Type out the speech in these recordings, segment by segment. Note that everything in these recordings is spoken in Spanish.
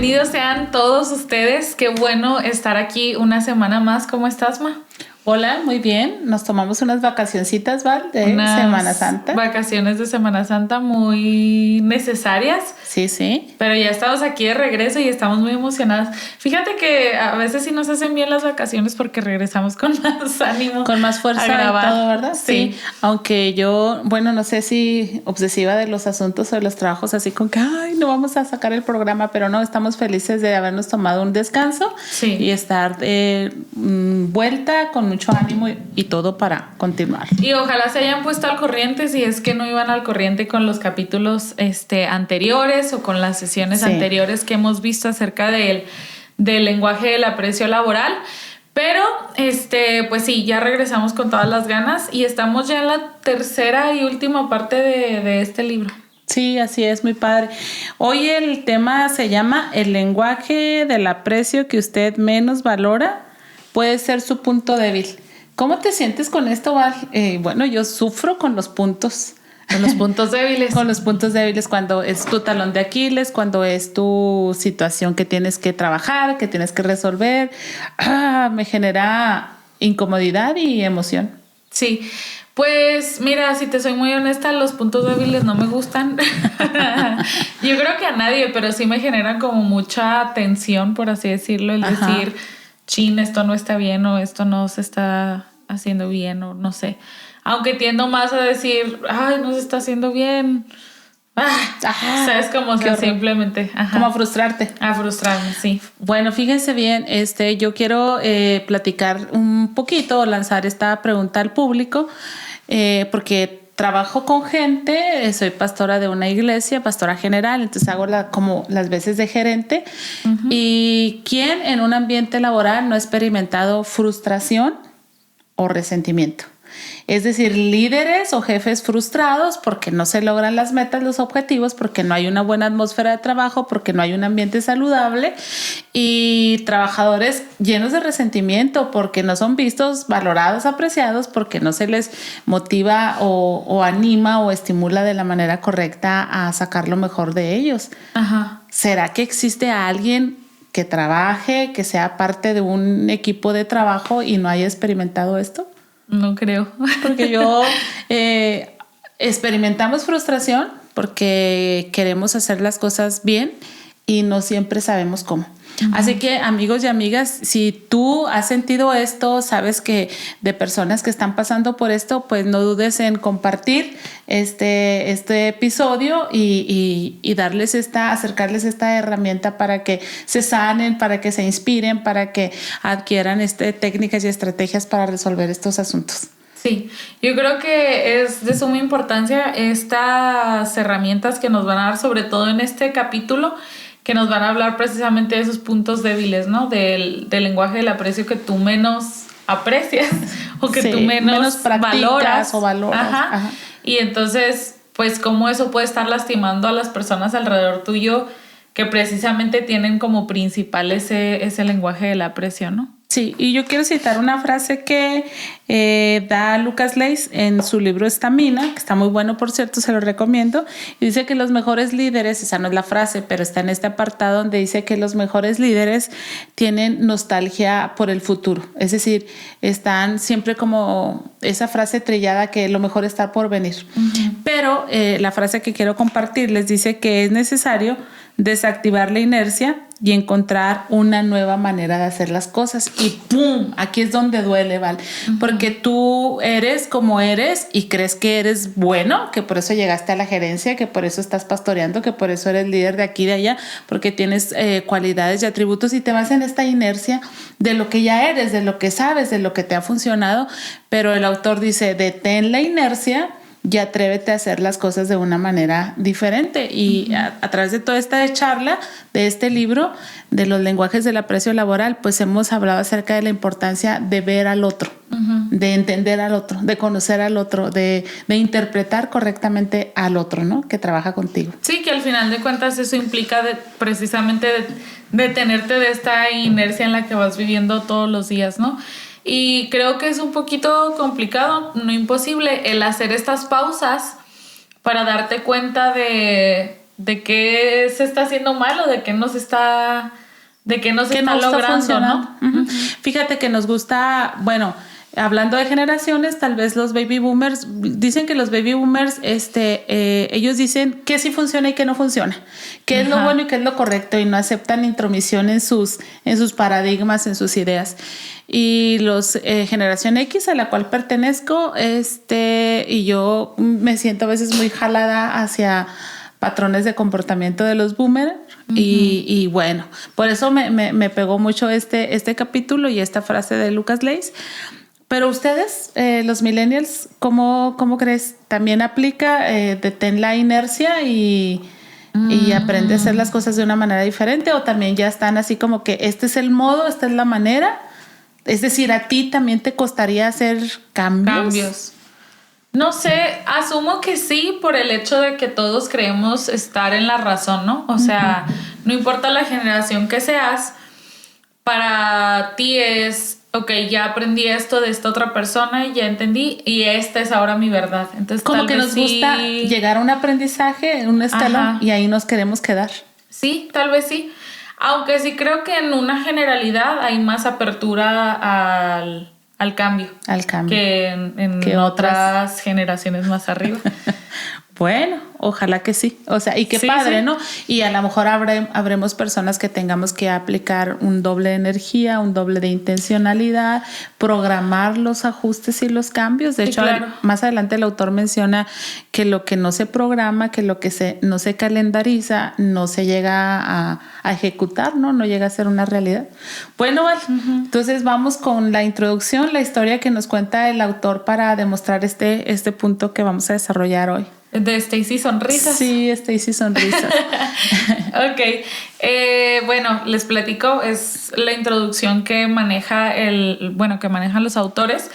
Bienvenidos sean todos ustedes. Qué bueno estar aquí una semana más. ¿Cómo estás, Ma? Hola, muy bien. Nos tomamos unas vacacioncitas, Val, de Semana Santa. Vacaciones de Semana Santa muy necesarias. Sí, sí. Pero ya estamos aquí de regreso y estamos muy emocionadas. Fíjate que a veces sí nos hacen bien las vacaciones porque regresamos con más ánimo. Con más fuerza a grabar. y todo, ¿verdad? Sí. Aunque yo, bueno, no sé si obsesiva de los asuntos o de los trabajos, así con que, ay, no vamos a sacar el programa, pero no, estamos felices de habernos tomado un descanso y estar vuelta con mucho ánimo y todo para continuar. Y ojalá se hayan puesto al corriente si es que no iban al corriente con los capítulos anteriores o con las sesiones anteriores que hemos visto acerca del lenguaje del aprecio laboral. Pero, pues sí, ya regresamos con todas las ganas y estamos ya en la tercera y última parte de este libro. Sí, así es, muy padre. Hoy el tema se llama El lenguaje del aprecio que usted menos valora puede ser su punto débil. ¿Cómo te sientes con esto, Val? Bueno, yo sufro con los puntos. Con los puntos débiles. Con los puntos débiles, cuando es tu talón de Aquiles, cuando es tu situación que tienes que trabajar, que tienes que resolver. Me genera incomodidad y emoción. Sí, pues mira, si te soy muy honesta, los puntos débiles no me gustan. Yo creo que a nadie, pero sí me generan como mucha tensión, por así decirlo, el decir, chin, esto no está bien o esto no se está haciendo bien o no sé. Aunque tiendo más a decir, ay, no se está haciendo bien. ¿Sabes? Como que simplemente... Como a frustrarte. A frustrarme, sí. Bueno, fíjense bien, yo quiero platicar un poquito, lanzar esta pregunta al público, porque trabajo con gente, soy pastora de una iglesia, pastora general, entonces hago como las veces de gerente. ¿Y quién en un ambiente laboral no ha experimentado frustración o resentimiento? Es decir, líderes o jefes frustrados porque no se logran las metas, los objetivos, porque no hay una buena atmósfera de trabajo, porque no hay un ambiente saludable, y trabajadores llenos de resentimiento porque no son vistos, valorados, apreciados, porque no se les motiva o anima o estimula de la manera correcta a sacar lo mejor de ellos. ¿Será que existe alguien que trabaje, que sea parte de un equipo de trabajo y no haya experimentado esto? No creo. Porque experimentamos frustración porque queremos hacer las cosas bien y no siempre sabemos cómo. Así que, amigos y amigas, si tú has sentido esto, sabes que de personas que están pasando por esto, pues no dudes en compartir este episodio y darles acercarles esta herramienta para que se sanen, para que se inspiren, para que adquieran técnicas y estrategias para resolver estos asuntos. Sí, yo creo que es de suma importancia estas herramientas que nos van a dar, sobre todo en este capítulo, que nos van a hablar precisamente de esos puntos débiles, ¿no? Del lenguaje del aprecio que tú menos aprecias o que tú menos valoras. O valoras. Y entonces, pues, cómo eso puede estar lastimando a las personas alrededor tuyo que precisamente tienen como principal ese lenguaje del aprecio, ¿no? Sí, y yo quiero citar una frase que da Lucas Leis en su libro Estamina, que está muy bueno, por cierto, se lo recomiendo, y dice que los mejores líderes, esa no es la frase, pero está en este apartado donde dice que los mejores líderes tienen nostalgia por el futuro, es decir, están siempre como esa frase trillada que lo mejor está por venir. Pero la frase que quiero compartir les dice que es necesario desactivar la inercia y encontrar una nueva manera de hacer las cosas. Y ¡pum! Aquí es donde duele, ¿vale? Porque tú eres como eres y crees que eres bueno, que por eso llegaste a la gerencia, que por eso estás pastoreando, que por eso eres líder de aquí y de allá, porque tienes cualidades y atributos y te vas en esta inercia de lo que ya eres, de lo que sabes, de lo que te ha funcionado. Pero el autor dice, detén la inercia y atrévete a hacer las cosas de una manera diferente. Y a través de toda esta charla, de este libro, de los lenguajes del aprecio laboral, pues hemos hablado acerca de la importancia de ver al otro, de entender al otro, de conocer al otro, de interpretar correctamente al otro, ¿no? Que trabaja contigo. Sí, que al final de cuentas eso implica precisamente detenerte de esta inercia en la que vas viviendo todos los días, ¿no? Y creo que es un poquito complicado, no imposible, el hacer estas pausas para darte cuenta de de qué se está haciendo mal o de qué no se está logrando, ¿no? Uh-huh. Fíjate que nos gusta, bueno, hablando de generaciones, tal vez los baby boomers, dicen que los baby boomers, ellos dicen que sí funciona y que no funciona, qué es lo bueno y qué es lo correcto, y no aceptan intromisión en sus paradigmas, en sus ideas. Y los generación X, a la cual pertenezco, y yo me siento a veces muy jalada hacia patrones de comportamiento de los boomers. Uh-huh. Y bueno, por eso me pegó mucho este capítulo y esta frase de Lucas Leis. Pero ustedes, los millennials, ¿cómo crees? ¿También aplica detén la inercia y aprende a hacer las cosas de una manera diferente? ¿O también ya están así como que este es el modo, esta es la manera? Es decir, ¿a ti también te costaría hacer cambios? No sé, asumo que sí, por el hecho de que todos creemos estar en la razón, ¿no? O sea, no importa la generación que seas, para ti es, ok, ya aprendí esto de esta otra persona y ya entendí, y esta es ahora mi verdad. Entonces, como que nos gusta llegar a un aprendizaje, en un escalón, y ahí nos queremos quedar. Sí, tal vez sí. Aunque sí creo que en una generalidad hay más apertura al cambio. Que en otras generaciones más arriba. Bueno, ojalá que sí. O sea, y qué padre, sí. ¿No? Y a lo mejor habremos personas que tengamos que aplicar un doble de energía, un doble de intencionalidad, programar los ajustes y los cambios. De hecho, claro, más adelante el autor menciona que lo que no se programa, que lo que no se calendariza, no se llega a ejecutar, ¿no? No llega a ser una realidad. Bueno, Val, entonces vamos con la introducción, la historia que nos cuenta el autor para demostrar este punto que vamos a desarrollar hoy. De Stacy Sonrisas. Sí, Stacy Sonrisas. Ok. Bueno, les platico. Es la introducción que que manejan los autores.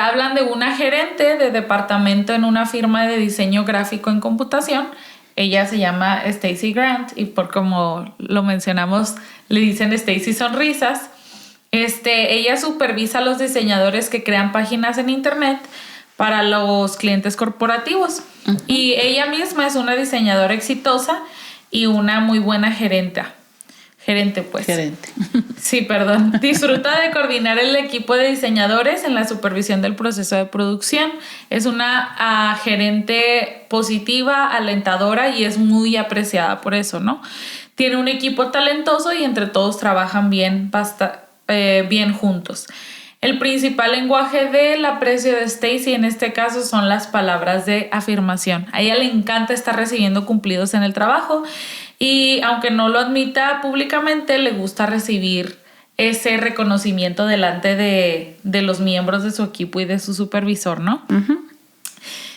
Hablan de una gerente de departamento en una firma de diseño gráfico en computación. Ella se llama Stacy Grant y por como lo mencionamos, le dicen Stacy Sonrisas. Ella supervisa a los diseñadores que crean páginas en internet para los clientes corporativos. Uh-huh. Y ella misma es una diseñadora exitosa y una muy buena gerente. Sí, perdón. Disfruta de coordinar el equipo de diseñadores en la supervisión del proceso de producción. Es una gerente positiva, alentadora y es muy apreciada por eso, ¿no? Tiene un equipo talentoso y entre todos trabajan bien juntos. El principal lenguaje del aprecio de Stacy en este caso son las palabras de afirmación. A ella le encanta estar recibiendo cumplidos en el trabajo y aunque no lo admita públicamente, le gusta recibir ese reconocimiento delante de los miembros de su equipo y de su supervisor, ¿no? Uh-huh.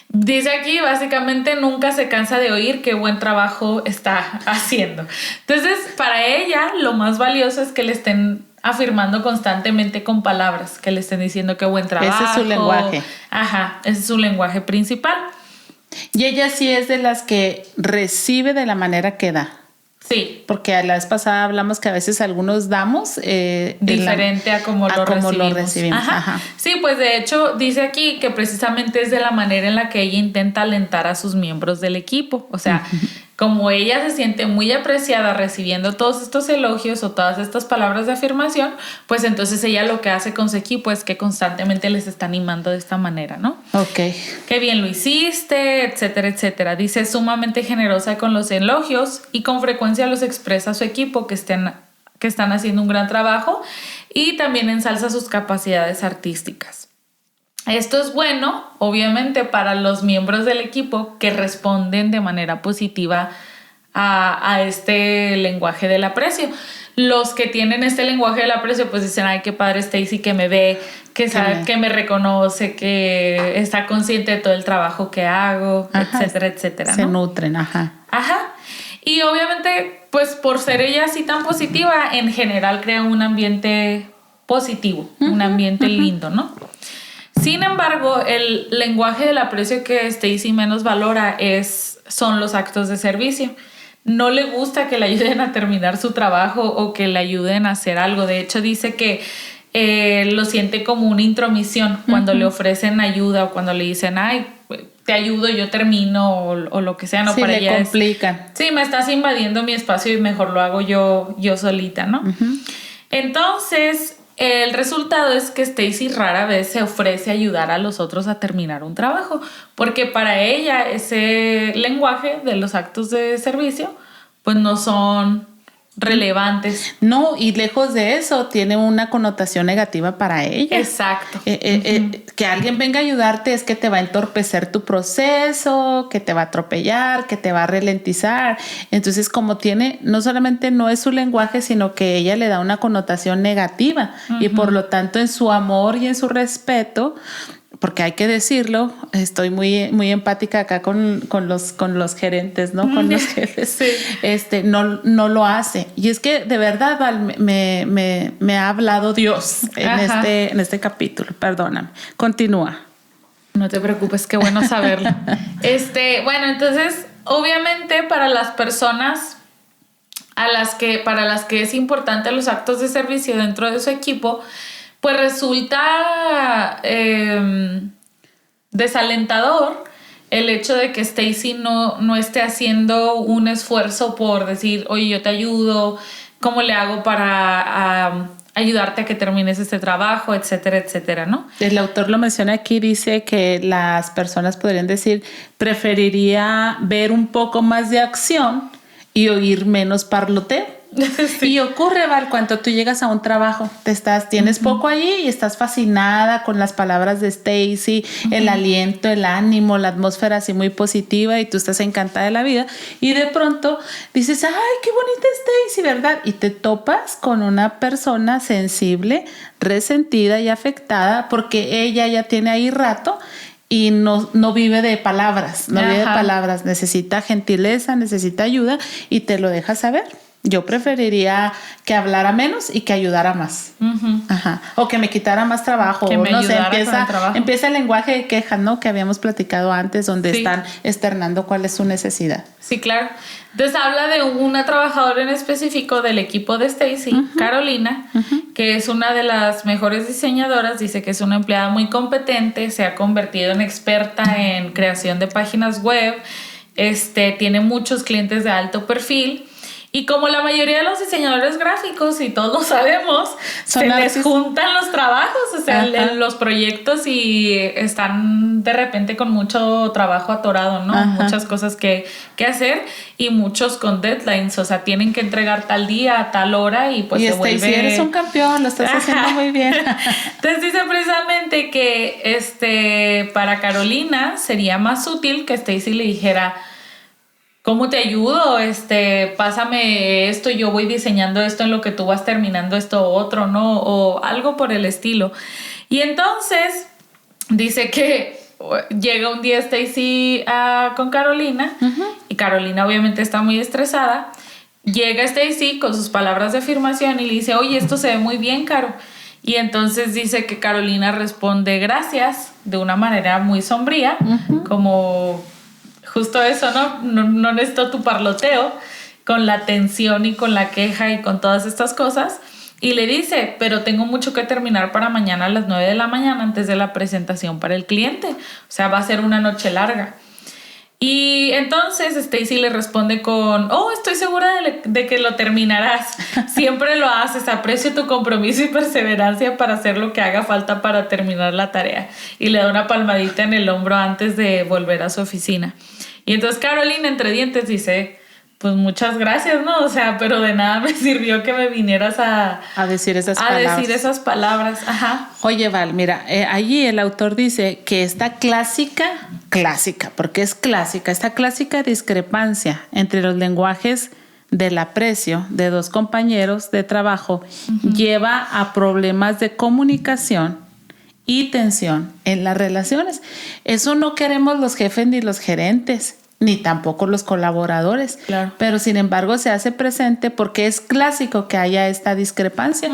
Dice aquí, básicamente, nunca se cansa de oír qué buen trabajo está haciendo. Entonces, para ella, lo más valioso es que le estén afirmando constantemente con palabras, que le estén diciendo qué buen trabajo. Ese es su lenguaje. Ajá, ese es su lenguaje principal. Y ella sí es de las que recibe de la manera que da. Sí. Porque a la vez pasada hablamos que a veces algunos damos diferente a como lo recibimos. Ajá. Sí, pues de hecho dice aquí que precisamente es de la manera en la que ella intenta alentar a sus miembros del equipo. O sea, como ella se siente muy apreciada recibiendo todos estos elogios o todas estas palabras de afirmación, pues entonces ella lo que hace con su equipo es que constantemente les está animando de esta manera, ¿no? Ok. Qué bien lo hiciste, etcétera, etcétera. Dice, es sumamente generosa con los elogios y con frecuencia los expresa a su equipo que están haciendo un gran trabajo y también ensalza sus capacidades artísticas. Esto es bueno, obviamente, para los miembros del equipo que responden de manera positiva a este lenguaje del aprecio. Los que tienen este lenguaje del aprecio, pues dicen, ay, qué padre Stacy que me ve, que sabe, que me reconoce, que está consciente de todo el trabajo que hago, etcétera, etcétera. Se ¿no? nutren, Ajá. Y obviamente, pues por ser ella así tan positiva, en general crea un ambiente positivo, un ambiente lindo, ¿no? Sin embargo, el lenguaje del aprecio que Stacy menos valora son los actos de servicio. No le gusta que le ayuden a terminar su trabajo o que le ayuden a hacer algo. De hecho, dice que lo siente como una intromisión cuando le ofrecen ayuda o cuando le dicen, ay, te ayudo, yo termino o lo que sea, ¿no? Sí, para le ella complican. Sí, me estás invadiendo mi espacio y mejor lo hago yo solita, ¿no? Entonces, el resultado es que Stacy rara vez se ofrece a ayudar a los otros a terminar un trabajo, porque para ella ese lenguaje de los actos de servicio, pues no son relevantes. No, y lejos de eso, tiene una connotación negativa para ella. Exacto. Que alguien venga a ayudarte es que te va a entorpecer tu proceso, que te va a atropellar, que te va a ralentizar. Entonces, como tiene, no solamente no es su lenguaje, sino que ella le da una connotación negativa. Y por lo tanto, en su amor y en su respeto, porque hay que decirlo, estoy muy, muy empática acá con los gerentes, ¿no? Con los jefes. Sí. No lo hace. Y es que de verdad, Val, me ha hablado Dios en este capítulo. Perdóname. Continúa. No te preocupes, qué bueno saberlo. Bueno, entonces, obviamente para las personas para las que es importante los actos de servicio dentro de su equipo, pues resulta desalentador el hecho de que Stacy no esté haciendo un esfuerzo por decir, oye, yo te ayudo, ¿cómo le hago para ayudarte a que termines este trabajo, etcétera, etcétera, ¿no? El autor lo menciona aquí, dice que las personas podrían decir, preferiría ver un poco más de acción y oír menos parloteo. Sí. Y ocurre, Val, cuando tú llegas a un trabajo, tienes poco allí y estás fascinada con las palabras de Stacy, el aliento, el ánimo, la atmósfera así muy positiva y tú estás encantada de la vida y de pronto dices, ay, qué bonita Stacy, ¿verdad? Y te topas con una persona sensible, resentida y afectada porque ella ya tiene ahí rato y no vive de palabras, vive de palabras, necesita gentileza, necesita ayuda y te lo deja saber. Yo preferiría que hablara menos y que ayudara más. O que me quitara más trabajo. Que me ayudara con el trabajo. Empieza el lenguaje de queja, ¿no? Que habíamos platicado antes, donde están externando cuál es su necesidad. Sí, claro. Entonces habla de una trabajadora en específico del equipo de Stacy, Carolina, que es una de las mejores diseñadoras. Dice que es una empleada muy competente, se ha convertido en experta en creación de páginas web, tiene muchos clientes de alto perfil. Y como la mayoría de los diseñadores gráficos, y todos lo sabemos, se les juntan los trabajos, o sea, los proyectos y están de repente con mucho trabajo atorado, ¿no? Muchas cosas que hacer y muchos con deadlines, o sea, tienen que entregar tal día, a tal hora y pues se vuelve... Si eres un campeón, lo estás haciendo muy bien. Entonces dice precisamente que para Carolina sería más útil que Stacy le dijera... ¿Cómo te ayudo? Pásame esto, yo voy diseñando esto en lo que tú vas terminando esto otro, ¿no? O algo por el estilo. Y entonces dice que llega un día Stacy con Carolina y Carolina obviamente está muy estresada. Llega Stacy con sus palabras de afirmación y le dice, oye, esto se ve muy bien, Caro. Y entonces dice que Carolina responde gracias de una manera muy sombría, como... Justo eso, ¿no? No necesito tu parloteo con la tensión y con la queja y con todas estas cosas. Y le dice, pero tengo mucho que terminar para mañana a las 9 de la mañana antes de la presentación para el cliente. O sea, va a ser una noche larga. Y entonces Stacy le responde con, estoy segura de que lo terminarás. Siempre lo haces, aprecio tu compromiso y perseverancia para hacer lo que haga falta para terminar la tarea. Y le da una palmadita en el hombro antes de volver a su oficina. Y entonces Carolina entre dientes dice, pues muchas gracias, ¿no? O sea, pero de nada me sirvió que me vinieras a decir esas palabras. Ajá. Oye, Val, mira, allí el autor dice que esta clásica, porque es clásica, esta clásica discrepancia entre los lenguajes del aprecio de dos compañeros de trabajo lleva a problemas de comunicación y tensión en las relaciones. Eso no queremos los jefes ni los gerentes, ni tampoco los colaboradores. Claro. Pero sin embargo se hace presente porque es clásico que haya esta discrepancia.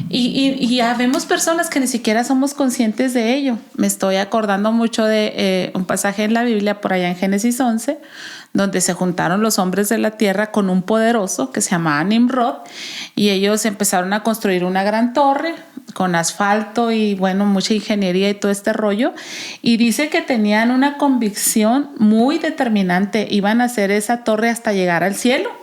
Y habemos personas que ni siquiera somos conscientes de ello. Me estoy acordando mucho de un pasaje en la Biblia por allá en Génesis 11, donde se juntaron los hombres de la tierra con un poderoso que se llamaba Nimrod y ellos empezaron a construir una gran torre con asfalto y bueno, mucha ingeniería y todo este rollo. Y dice que tenían una convicción muy determinante, iban a hacer esa torre hasta llegar al cielo.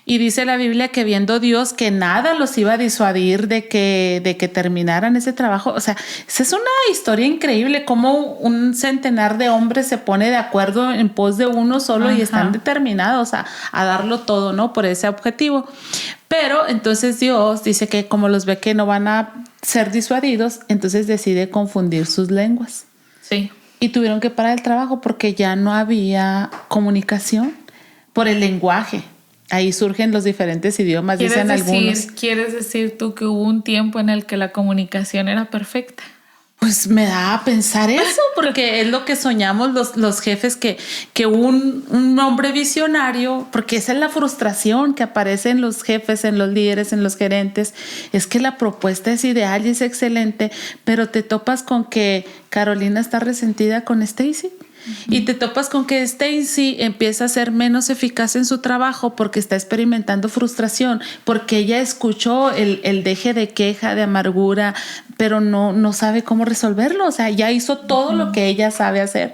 Y dice la Biblia que viendo Dios que nada los iba a disuadir de que terminaran ese trabajo. O sea, esa es una historia increíble, cómo un centenar de hombres se pone de acuerdo en pos de uno solo. Ajá. Y están determinados a darlo todo, ¿no? Por ese objetivo. Pero entonces Dios dice que como los ve que no van a ser disuadidos, entonces decide confundir sus lenguas. Sí. Y tuvieron que parar el trabajo porque ya no había comunicación por el lenguaje. Ahí surgen los diferentes idiomas, dicen algunos. ¿Quieres decir tú que hubo un tiempo en el que la comunicación era perfecta? Pues me da a pensar eso, porque es lo que soñamos los jefes, que un hombre visionario, porque esa es la frustración que aparece en los jefes, en los líderes, en los gerentes, es que la propuesta es ideal y es excelente, pero te topas con que Carolina está resentida con Stacy. Y te topas con que Stacy empieza a ser menos eficaz en su trabajo porque está experimentando frustración, porque ella escuchó el deje de queja, de amargura, pero no sabe cómo resolverlo. O sea, ya hizo todo lo que ella sabe hacer,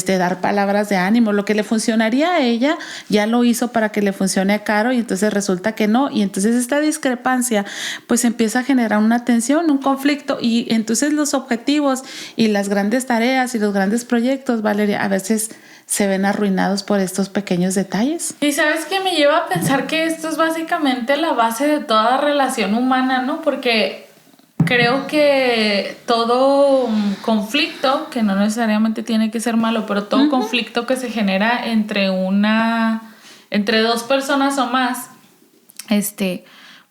dar palabras de ánimo. Lo que le funcionaría a ella, ya lo hizo para que le funcione a Caro y entonces resulta que no. Y entonces esta discrepancia pues empieza a generar una tensión, un conflicto, y entonces los objetivos y las grandes tareas y los grandes proyectos, Valeria, a veces se ven arruinados por estos pequeños detalles. Y sabes que me lleva a pensar que esto es básicamente la base de toda relación humana, ¿no? Porque creo que todo conflicto, que no necesariamente tiene que ser malo, pero todo conflicto que se genera entre dos personas o más,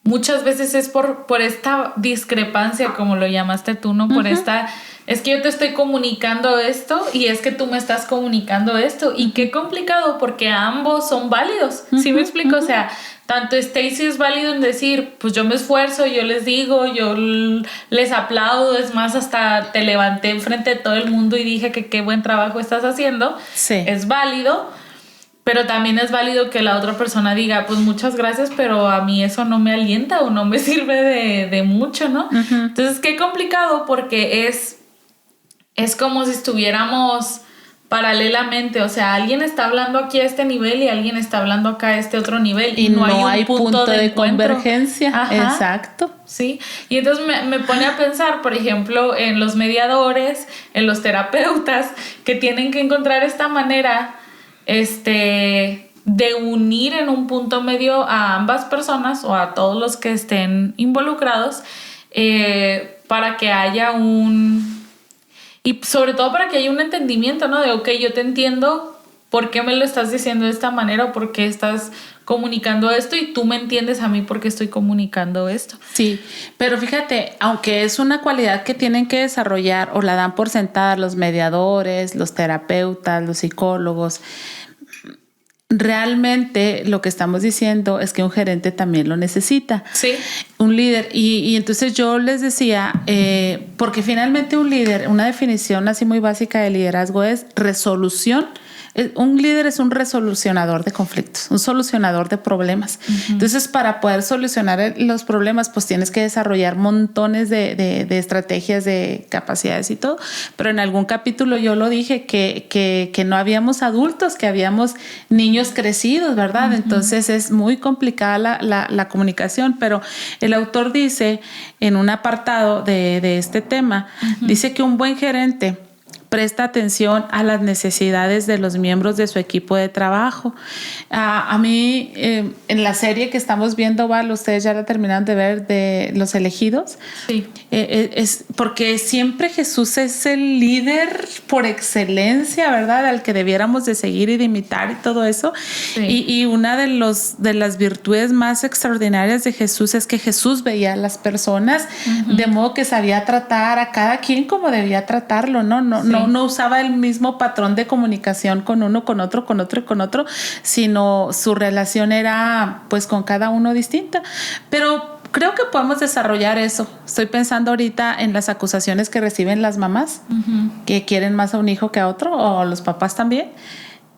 muchas veces es por esta discrepancia, como lo llamaste tú, ¿no? Por esta, es que yo te estoy comunicando esto y es que tú me estás comunicando esto. Y qué complicado, porque ambos son válidos. ¿Sí me explico? O sea, tanto Stacy es válido en decir, pues yo me esfuerzo, yo les digo, yo les aplaudo, es más, hasta te levanté enfrente de todo el mundo y dije que qué buen trabajo estás haciendo. Sí. Es válido. Pero también es válido que la otra persona diga, pues muchas gracias, pero a mí eso no me alienta o no me sirve de mucho, ¿no? Entonces, qué complicado, porque es como si estuviéramos paralelamente. O sea, alguien está hablando aquí a este nivel y alguien está hablando acá a este otro nivel. Y no hay un punto de convergencia. Ajá. Exacto. Sí, y entonces me pone a pensar, por ejemplo, en los mediadores, en los terapeutas, que tienen que encontrar esta manera de unir en un punto medio a ambas personas o a todos los que estén involucrados, para que haya y sobre todo para que haya un entendimiento, ¿no? De, ok, yo te entiendo, ¿por qué me lo estás diciendo de esta manera o por qué estás comunicando esto? Y tú me entiendes a mí porque estoy comunicando esto. Sí, pero fíjate, aunque es una cualidad que tienen que desarrollar o la dan por sentada los mediadores, los terapeutas, los psicólogos, realmente lo que estamos diciendo es que un gerente también lo necesita. Sí. Un líder. Y entonces yo les decía, porque finalmente un líder, una definición así muy básica de liderazgo es resolución. Un líder es un resolucionador de conflictos, un solucionador de problemas. Entonces, para poder solucionar los problemas, pues tienes que desarrollar montones de estrategias, de capacidades y todo. Pero en algún capítulo yo lo dije, que no habíamos adultos, que habíamos niños crecidos, ¿verdad? Entonces es muy complicada la comunicación, pero el autor dice en un apartado de este tema, dice que un buen gerente presta atención a las necesidades de los miembros de su equipo de trabajo. A mí, en la serie que estamos viendo, Val, ustedes ya la terminaron de ver, de Los Elegidos. Sí. Es porque siempre Jesús es el líder por excelencia, ¿verdad? Al que debiéramos de seguir y de imitar y todo eso. Sí. Y una de las virtudes más extraordinarias de Jesús es que Jesús veía a las personas de modo que sabía tratar a cada quien como debía tratarlo, ¿no? No usaba el mismo patrón de comunicación con uno, con otro, sino su relación era pues con cada uno distinta. Pero creo que podemos desarrollar eso. Estoy pensando ahorita en las acusaciones que reciben las mamás, que quieren más a un hijo que a otro, o los papás también,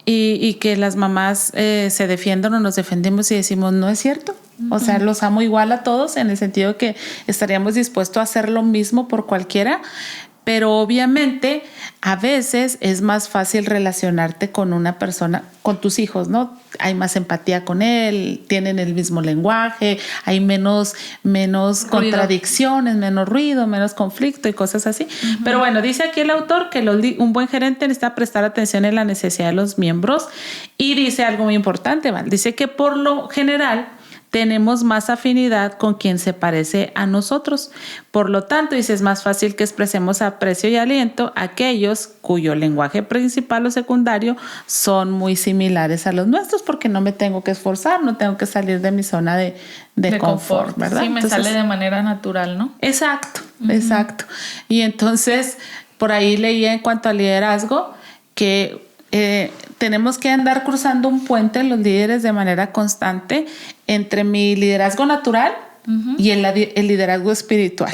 y que las mamás se defienden o nos defendemos y decimos, no es cierto. O sea, los amo igual a todos en el sentido que estaríamos dispuestos a hacer lo mismo por cualquiera, pero obviamente a veces es más fácil relacionarte con una persona, con tus hijos, ¿no? Hay más empatía con él, tienen el mismo lenguaje, hay menos contradicciones, menos ruido, menos conflicto y cosas así. Pero bueno, dice aquí el autor que un buen gerente necesita prestar atención en la necesidad de los miembros y dice algo muy importante, ¿vale? Dice que por lo general tenemos más afinidad con quien se parece a nosotros. Por lo tanto, dice, es más fácil que expresemos aprecio y aliento a aquellos cuyo lenguaje principal o secundario son muy similares a los nuestros, porque no me tengo que esforzar, no tengo que salir de mi zona de confort, ¿verdad? Sí, entonces, sale de manera natural, ¿no? Exacto, exacto. Y entonces, por ahí leía en cuanto al liderazgo que tenemos que andar cruzando un puente los líderes de manera constante entre mi liderazgo natural y el liderazgo espiritual,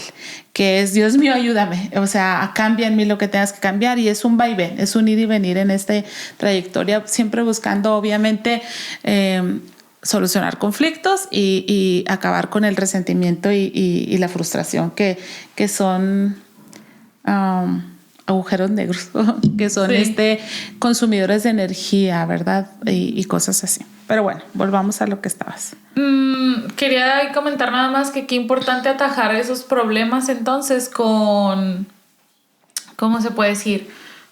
que es Dios mío, ayúdame, o sea, cambia en mí lo que tengas que cambiar, y es un vaivén, es un ir y venir en esta trayectoria, siempre buscando obviamente solucionar conflictos y acabar con el resentimiento y la frustración que son agujeros negros, que son consumidores de energía, ¿verdad? Y cosas así. Pero bueno, volvamos a lo que estabas. Quería comentar nada más que qué importante atajar esos problemas entonces con, ¿cómo se puede decir?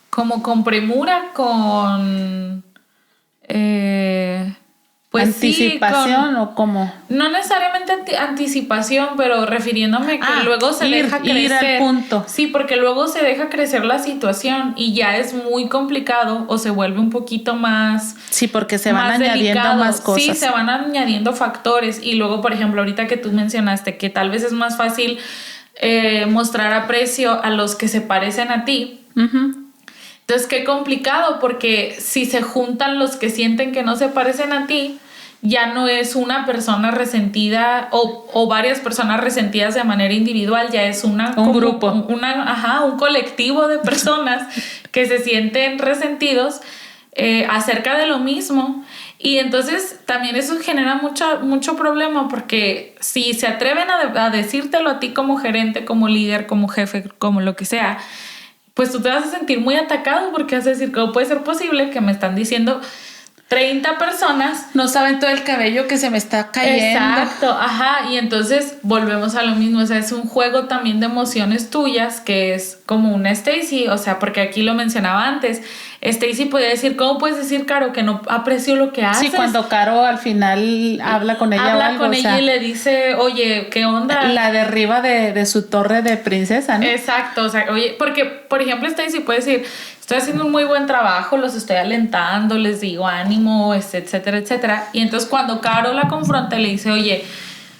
Como con premura, con... pues ¿anticipación o cómo? No necesariamente anticipación, pero refiriéndome que luego se deja crecer. Ir al punto. Sí, porque luego se deja crecer la situación y ya es muy complicado o se vuelve un poquito más... Sí, porque se van añadiendo delicado. Más cosas. Sí, se van añadiendo factores y luego, por ejemplo, ahorita que tú mencionaste que tal vez es más fácil mostrar aprecio a los que se parecen a ti. Entonces, qué complicado, porque si se juntan los que sienten que no se parecen a ti, ya no es una persona resentida o varias personas resentidas de manera individual, ya es un grupo, un colectivo de personas que se sienten resentidos acerca de lo mismo. Y entonces también eso genera mucho problema, porque si se atreven a decírtelo a ti como gerente, como líder, como jefe, como lo que sea, pues tú te vas a sentir muy atacado, porque vas a decir, ¿cómo puede ser posible que me están diciendo 30 personas? No saben todo el cabello que se me está cayendo. Exacto, y entonces volvemos a lo mismo, o sea, es un juego también de emociones tuyas, que es como una Stacy, o sea, porque aquí lo mencionaba antes, Stacy podía decir, ¿cómo puedes decir, Caro, que no aprecio lo que haces? Sí, cuando Caro al final habla con ella y le dice, oye, ¿qué onda? La derriba de su torre de princesa, ¿no? Exacto, o sea, oye, porque, por ejemplo, Stacy puede decir, estoy haciendo un muy buen trabajo, los estoy alentando, les digo ánimo, etcétera, etcétera. Y entonces cuando Caro la confronta, le dice, oye,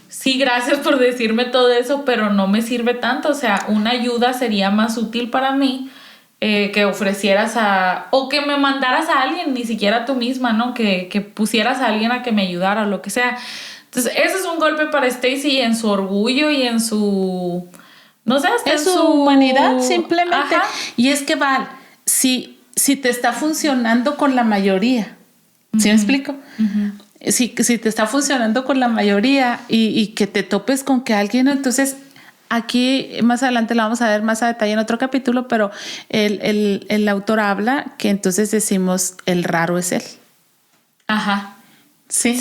sí, gracias por decirme todo eso, pero no me sirve tanto, o sea, una ayuda sería más útil para mí, que ofrecieras o que me mandaras a alguien, ni siquiera tú misma, ¿no? Que pusieras a alguien a que me ayudara o lo que sea. Entonces, eso es un golpe para Stacy en su orgullo y en su... No sé, hasta en su humanidad, simplemente. Y es que, Val, si te está funcionando con la mayoría, ¿sí me explico? Si te está funcionando con la mayoría y que te topes con que alguien, entonces... Aquí más adelante lo vamos a ver más a detalle en otro capítulo, pero el autor habla que entonces decimos el raro es él. Sí.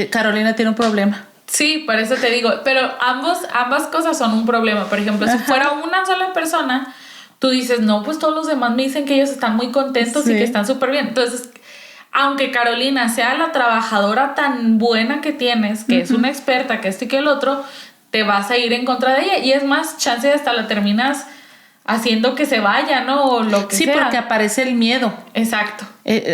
Carolina tiene un problema. Sí, por eso te digo, pero ambas cosas son un problema. Por ejemplo, si fuera una sola persona, tú dices, no, pues todos los demás me dicen que ellos están muy contentos y que están súper bien. Entonces, aunque Carolina sea la trabajadora tan buena que tienes, que es una experta, que esto y que el otro, te vas a ir en contra de ella, y es más, chance hasta la terminas haciendo que se vaya, ¿no? O lo que sea. Sí, porque aparece el miedo. Exacto.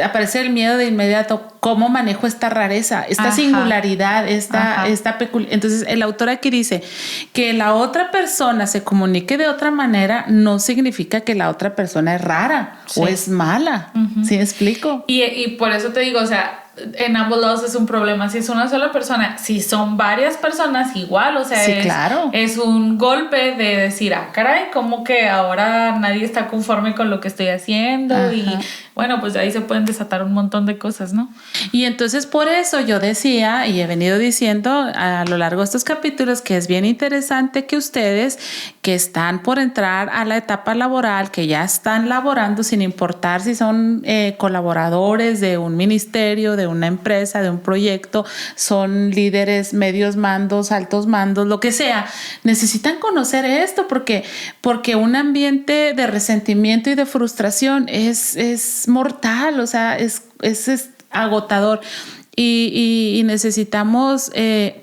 Aparece el miedo de inmediato. ¿Cómo manejo esta rareza, esta singularidad, esta peculiaridad? Entonces, el autor aquí dice que la otra persona se comunique de otra manera no significa que la otra persona es rara o es mala. ¿Sí me explico? Y por eso te digo, o sea, en ambos lados es un problema. Si es una sola persona, si son varias personas, igual, o sea, sí, claro. Es un golpe de decir, caray, como que ahora nadie está conforme con lo que estoy haciendo. Ajá. Y bueno, pues de ahí se pueden desatar un montón de cosas, ¿no? Y entonces por eso yo decía y he venido diciendo a lo largo de estos capítulos que es bien interesante que ustedes que están por entrar a la etapa laboral, que ya están laborando sin importar si son colaboradores de un ministerio, de una empresa, de un proyecto, son líderes, medios mandos, altos mandos, lo que sea, necesitan conocer esto porque un ambiente de resentimiento y de frustración es mortal, o sea, es agotador y necesitamos,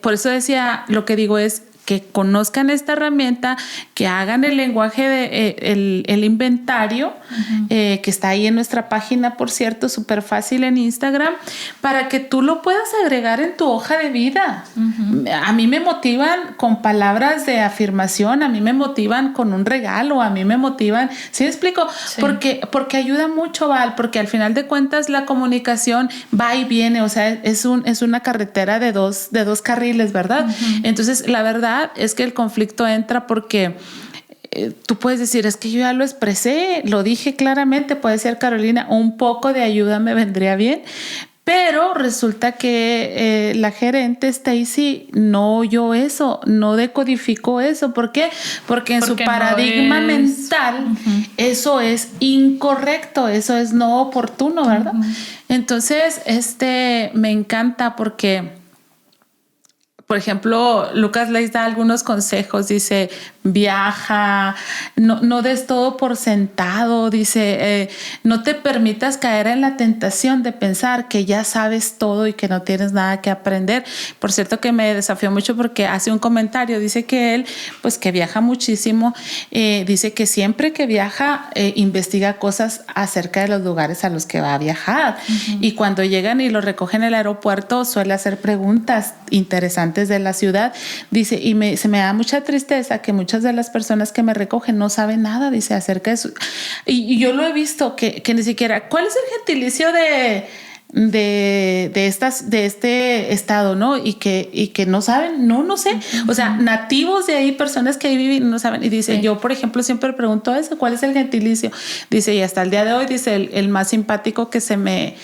por eso decía, lo que digo es que conozcan esta herramienta, que hagan el lenguaje de el inventario, uh-huh. Que está ahí en nuestra página, por cierto, súper fácil en Instagram, para que tú lo puedas agregar en tu hoja de vida. Uh-huh. A mí me motivan con palabras de afirmación, a mí me motivan con un regalo, a mí me motivan, ¿sí me explico? Sí. Porque ayuda mucho, Val, porque al final de cuentas la comunicación va y viene, o sea, es una carretera de dos carriles, ¿verdad? Uh-huh. Entonces, la verdad es que el conflicto entra porque tú puedes decir, es que yo ya lo expresé, lo dije claramente, puede ser, Carolina, un poco de ayuda me vendría bien, pero resulta que la gerente Stacy no oyó eso, no decodificó eso. ¿Por qué? Porque en su paradigma mental uh-huh. eso es incorrecto, eso es no oportuno, ¿verdad? Uh-huh. Entonces, me encanta porque... Por ejemplo, Lucas Leis da algunos consejos, dice, viaja, no des todo por sentado, dice, no te permitas caer en la tentación de pensar que ya sabes todo y que no tienes nada que aprender. Por cierto que me desafió mucho porque hace un comentario, dice que él, pues que viaja muchísimo, dice que siempre que viaja investiga cosas acerca de los lugares a los que va a viajar. Uh-huh. Y cuando llegan y lo recogen en el aeropuerto suele hacer preguntas interesantes de la ciudad, dice, y se me da mucha tristeza que muchas de las personas que me recogen no saben nada, dice, acerca de eso. Y yo lo he visto que ni siquiera, ¿cuál es el gentilicio de este estado, ¿no? Y que no saben, no sé. Uh-huh. O sea, nativos de ahí, personas que ahí viven, no saben. Y dice, sí. Yo, por ejemplo, siempre pregunto eso, ¿cuál es el gentilicio? Dice, y hasta el día de hoy, dice, el más simpático que se me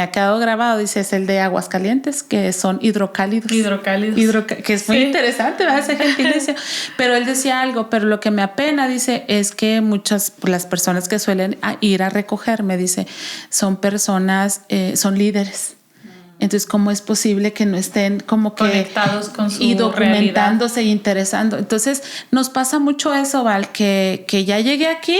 ha quedado grabado, dice, es el de Aguascalientes, que son hidrocálidos. Que es muy interesante, ¿verdad? Ese gentilicio. Pero él decía algo, pero lo que me apena, dice, es que las personas que suelen ir a recogerme, dice, son personas, son líderes. Entonces, ¿cómo es posible que no estén como que conectados con su y documentándose e interesando? Entonces, nos pasa mucho eso, Val, que ya llegué aquí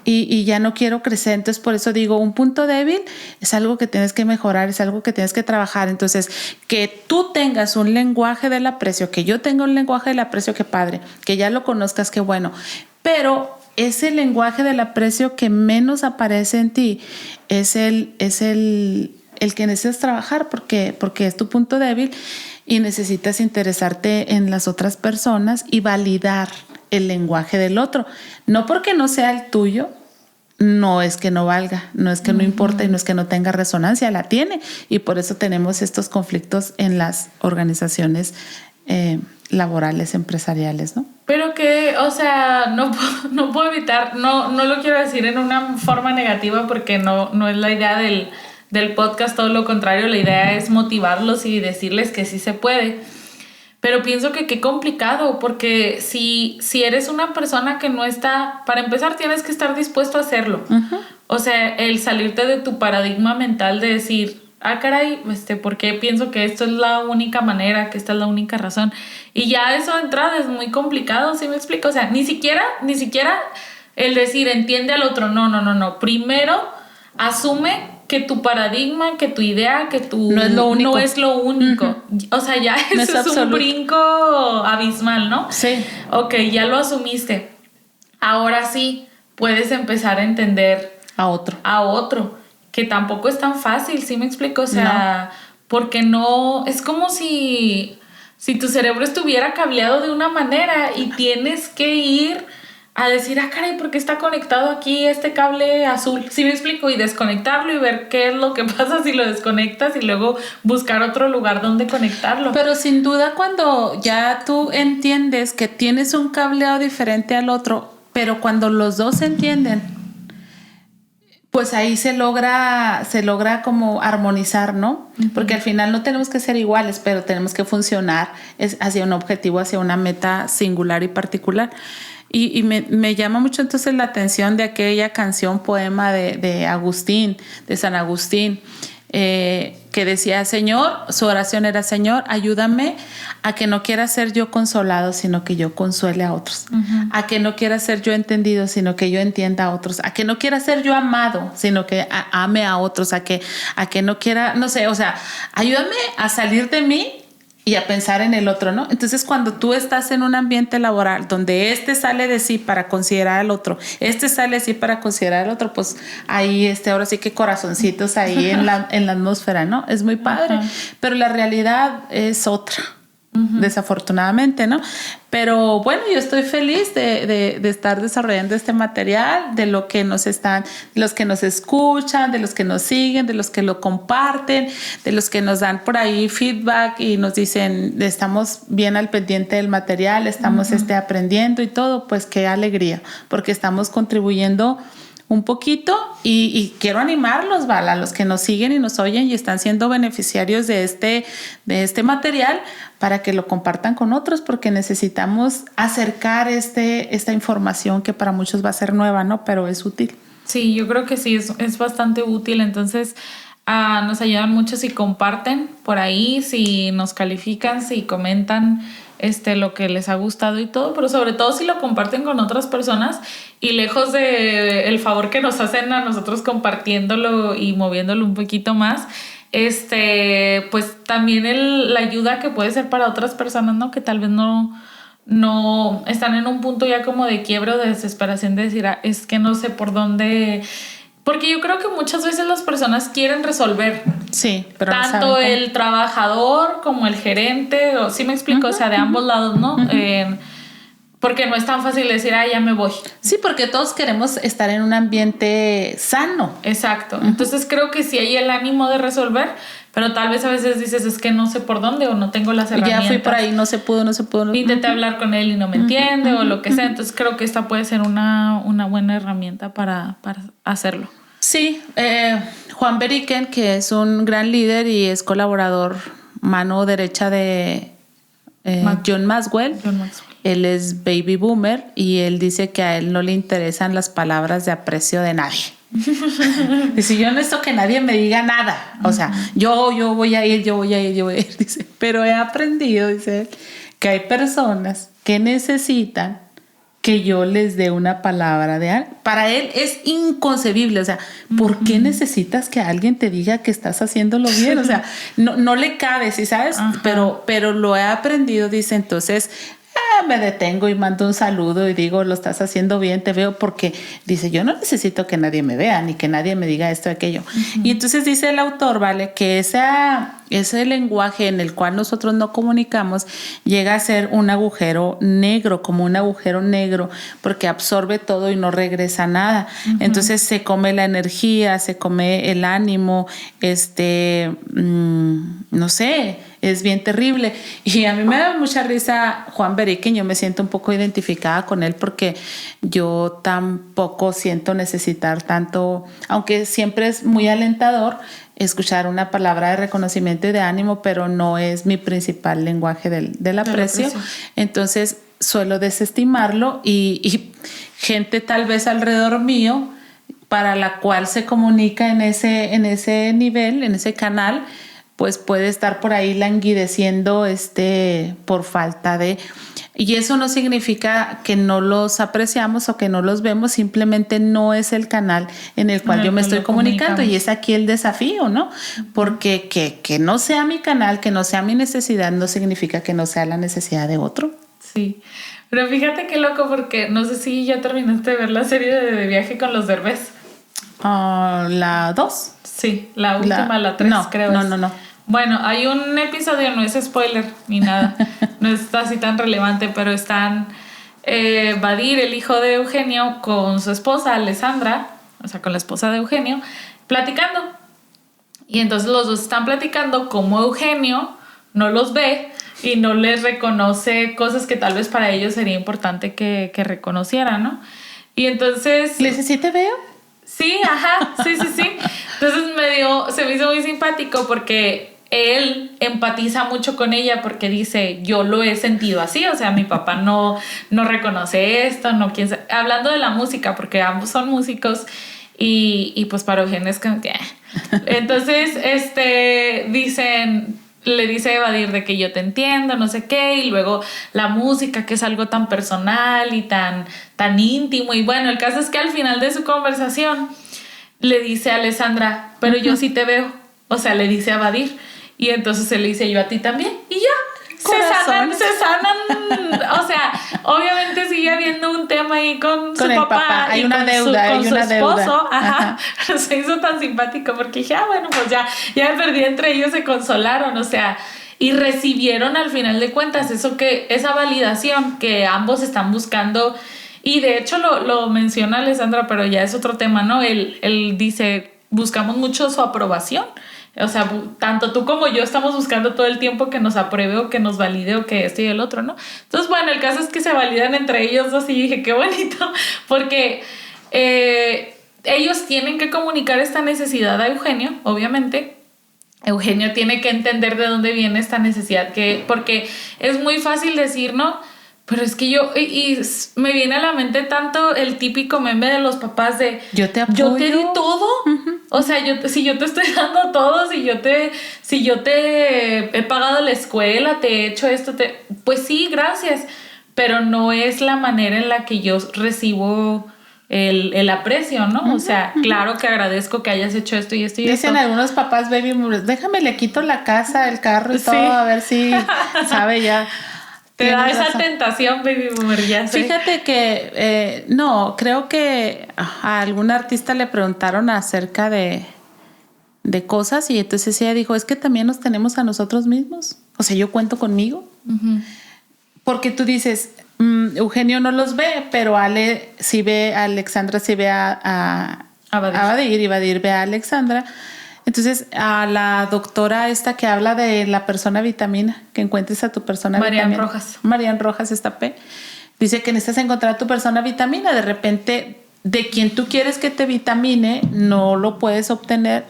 y ya no quiero crecer. Entonces, por eso digo, un punto débil es algo que tienes que mejorar, es algo que tienes que trabajar. Entonces, que tú tengas un lenguaje del aprecio, que yo tenga un lenguaje del aprecio, qué padre, que ya lo conozcas, qué bueno. Pero ese lenguaje del aprecio que menos aparece en ti es el que necesitas trabajar porque es tu punto débil y necesitas interesarte en las otras personas y validar el lenguaje del otro. No porque no sea el tuyo, no es que no valga, no es que no importa y no es que no tenga resonancia, la tiene. Y por eso tenemos estos conflictos en las organizaciones laborales, empresariales, ¿no? Pero que, o sea, no puedo evitar, no lo quiero decir en una forma negativa porque no es la idea del podcast, todo lo contrario, la idea es motivarlos y decirles que sí se puede. Pero pienso que qué complicado, porque si eres una persona que no está, para empezar tienes que estar dispuesto a hacerlo. Uh-huh. O sea, el salirte de tu paradigma mental de decir, caray, ¿por qué pienso que esto es la única manera, que esta es la única razón? Y ya eso de entrada es muy complicado, ¿sí me explico? O sea, ni siquiera el decir entiende al otro, no. Primero asume que tu paradigma, que tu idea, que tu... No es lo único. Uh-huh. O sea, ya eso es un brinco abismal, ¿no? Sí. Ok, ya lo asumiste. Ahora sí, puedes empezar a entender... A otro. Que tampoco es tan fácil, ¿sí me explico? O sea, porque no... Es como si tu cerebro estuviera cableado de una manera y tienes que ir a decir, caray, ¿por qué está conectado aquí este cable azul? ¿Sí me explico? Y desconectarlo y ver qué es lo que pasa si lo desconectas y luego buscar otro lugar donde conectarlo. Pero sin duda cuando ya tú entiendes que tienes un cableado diferente al otro, pero cuando los dos se entienden, pues ahí se logra como armonizar, ¿no? Uh-huh. Porque al final no tenemos que ser iguales, pero tenemos que funcionar hacia un objetivo, hacia una meta singular y particular. Y me llama mucho entonces la atención de aquella canción, poema de Agustín, de San Agustín, que decía, Señor, su oración era, Señor, ayúdame a que no quiera ser yo consolado, sino que yo consuele a otros. Uh-huh. A que no quiera ser yo entendido, sino que yo entienda a otros. A que no quiera ser yo amado, sino que ame a otros. A que no quiera, no sé, o sea, ayúdame a salir de mí y a pensar en el otro, ¿no? Entonces, cuando tú estás en un ambiente laboral donde este sale de sí para considerar al otro, este sale de sí para considerar al otro, pues ahí ahora sí que corazoncitos ahí en la atmósfera, ¿no? Es muy padre, uh-huh. Pero la realidad es otra. Uh-huh. Desafortunadamente, ¿no? Pero bueno, yo estoy feliz de estar desarrollando este material, de lo que nos están, de los que nos escuchan, de los que nos siguen, de los que lo comparten, de los que nos dan por ahí feedback y nos dicen, estamos bien al pendiente del material, estamos uh-huh. Aprendiendo y todo, pues qué alegría, porque estamos contribuyendo un poquito y quiero animarlos, ¿vale? A los que nos siguen y nos oyen y están siendo beneficiarios de este material para que lo compartan con otros, porque necesitamos acercar esta información que para muchos va a ser nueva, ¿no? Pero es útil. Sí, yo creo que sí, es bastante útil. Entonces nos ayudan mucho si comparten por ahí, si nos califican, si comentan lo que les ha gustado y todo, pero sobre todo si lo comparten con otras personas y lejos de el favor que nos hacen a nosotros compartiéndolo y moviéndolo un poquito más, pues también la ayuda que puede ser para otras personas, ¿no? Que tal vez no están en un punto ya como de quiebra o de desesperación de decir, es que no sé por dónde. Porque yo creo que muchas veces las personas quieren resolver. Sí, pero tanto no el trabajador como el gerente, o sí me explico, uh-huh, o sea, de ambos lados, ¿no? Uh-huh. Porque no es tan fácil decir, ya me voy. Sí, porque todos queremos estar en un ambiente sano. Exacto. Uh-huh. Entonces creo que sí hay el ánimo de resolver, pero tal vez a veces dices, es que no sé por dónde o no tengo las herramientas. Ya fui por ahí, no se pudo. Intenté hablar con él y no me entiende, o lo que sea. Entonces creo que esta puede ser una buena herramienta para hacerlo. Sí, Juan Beriken, que es un gran líder y es colaborador mano derecha de John Maxwell. Él es baby boomer y él dice que a él no le interesan las palabras de aprecio de nadie. Dice, yo no necesito que nadie me diga nada. O sea, yo voy a ir, dice. Pero he aprendido, dice él, que hay personas que necesitan que yo les dé una palabra de algo. Para él es inconcebible. O sea, ¿por qué necesitas que alguien te diga que estás haciéndolo bien? O sea, no le cabe, ¿sí sabes? Pero lo he aprendido, dice, entonces me detengo y mando un saludo y digo, lo estás haciendo bien, te veo, porque dice, yo no necesito que nadie me vea ni que nadie me diga esto o aquello. Y entonces dice el autor, ¿vale? Que ese lenguaje en el cual nosotros no comunicamos llega a ser un agujero negro, como un agujero negro, porque absorbe todo y no regresa nada. Entonces se come la energía, se come el ánimo, no sé, es bien terrible. Y a mí me da mucha risa Juan Beriken, yo me siento un poco identificada con él porque yo tampoco siento necesitar tanto, aunque siempre es muy alentador escuchar una palabra de reconocimiento y de ánimo, pero no es mi principal lenguaje del aprecio. Entonces suelo desestimarlo y gente tal vez alrededor mío para la cual se comunica en ese nivel, en ese canal, pues puede estar por ahí languideciendo por falta de... Y eso no significa que no los apreciamos o que no los vemos, simplemente no es el canal en el cual yo me estoy comunicando, y es aquí el desafío, ¿no? Porque que no sea mi canal, que no sea mi necesidad, no significa que no sea la necesidad de otro. Sí, pero fíjate qué loco, porque no sé si ya terminaste de ver la serie de Viaje con los Derbez. ¿La 2? Sí, la última, la 3, creo. No. Bueno, hay un episodio, no es spoiler ni nada, no es así tan relevante, pero están Badir, el hijo de Eugenio, con su esposa Alessandra, o sea, con la esposa de Eugenio, platicando. Y entonces los dos están platicando como Eugenio no los ve y no les reconoce cosas que tal vez para ellos sería importante que reconocieran, ¿no? Y entonces... ¿Le dice, sí te veo? Sí, ajá, sí. Entonces se me hizo muy simpático porque él empatiza mucho con ella porque dice, yo lo he sentido así, o sea, mi papá no reconoce esto, no quién sabe. Hablando de la música, porque ambos son músicos y pues para Eugenio es como que... Entonces, le dice Badir de que yo te entiendo, no sé qué, y luego la música, que es algo tan personal y tan íntimo. Y bueno, el caso es que al final de su conversación le dice a Alessandra, pero yo sí te veo. O sea, le dice a Badir. Y entonces él le dice, yo a ti también. Y ya, se sanan. O sea, obviamente sigue habiendo un tema ahí con su papá. Hay y una con deuda, con hay su una esposo. deuda. Ajá. Pero se hizo tan simpático porque dije, bueno, pues ya me perdí, entre ellos se consolaron, o sea, y recibieron al final de cuentas esa validación que ambos están buscando. Y de hecho lo menciona Alessandra, pero ya es otro tema, ¿no? Él dice, buscamos mucho su aprobación. O sea, tanto tú como yo estamos buscando todo el tiempo que nos apruebe o que nos valide o que esto y el otro, ¿no? Entonces, bueno, el caso es que se validan entre ellos dos y dije, qué bonito, porque ellos tienen que comunicar esta necesidad a Eugenio, obviamente. Eugenio tiene que entender de dónde viene esta necesidad, porque es muy fácil decir, ¿no? Pero es que y me viene a la mente tanto el típico meme de los papás de yo te apoyo, yo te di todo. Uh-huh. O sea, si yo te estoy dando todo, si yo te he pagado la escuela, te he hecho esto, pues sí, gracias, pero no es la manera en la que yo recibo el aprecio, ¿no? Uh-huh, o sea, claro que agradezco que hayas hecho esto y esto y Dicen esto. algunos papás, baby, déjame le quito la casa, el carro y todo, a ver si sabe ya. Te da esa tentación, baby boomer, ya sé. Fíjate que, no, creo que a algún artista le preguntaron acerca de cosas y entonces ella dijo, es que también nos tenemos a nosotros mismos. O sea, yo cuento conmigo. Uh-huh. Porque tú dices, Eugenio no los ve, pero Alexandra sí ve a Badir y Badir ve a Alexandra. Entonces, a la doctora esta que habla de la persona vitamina, que encuentres a tu persona vitamina. Marian Rojas, esta P. Dice que necesitas encontrar a tu persona vitamina. De repente, de quien tú quieres que te vitamine, no lo puedes obtener.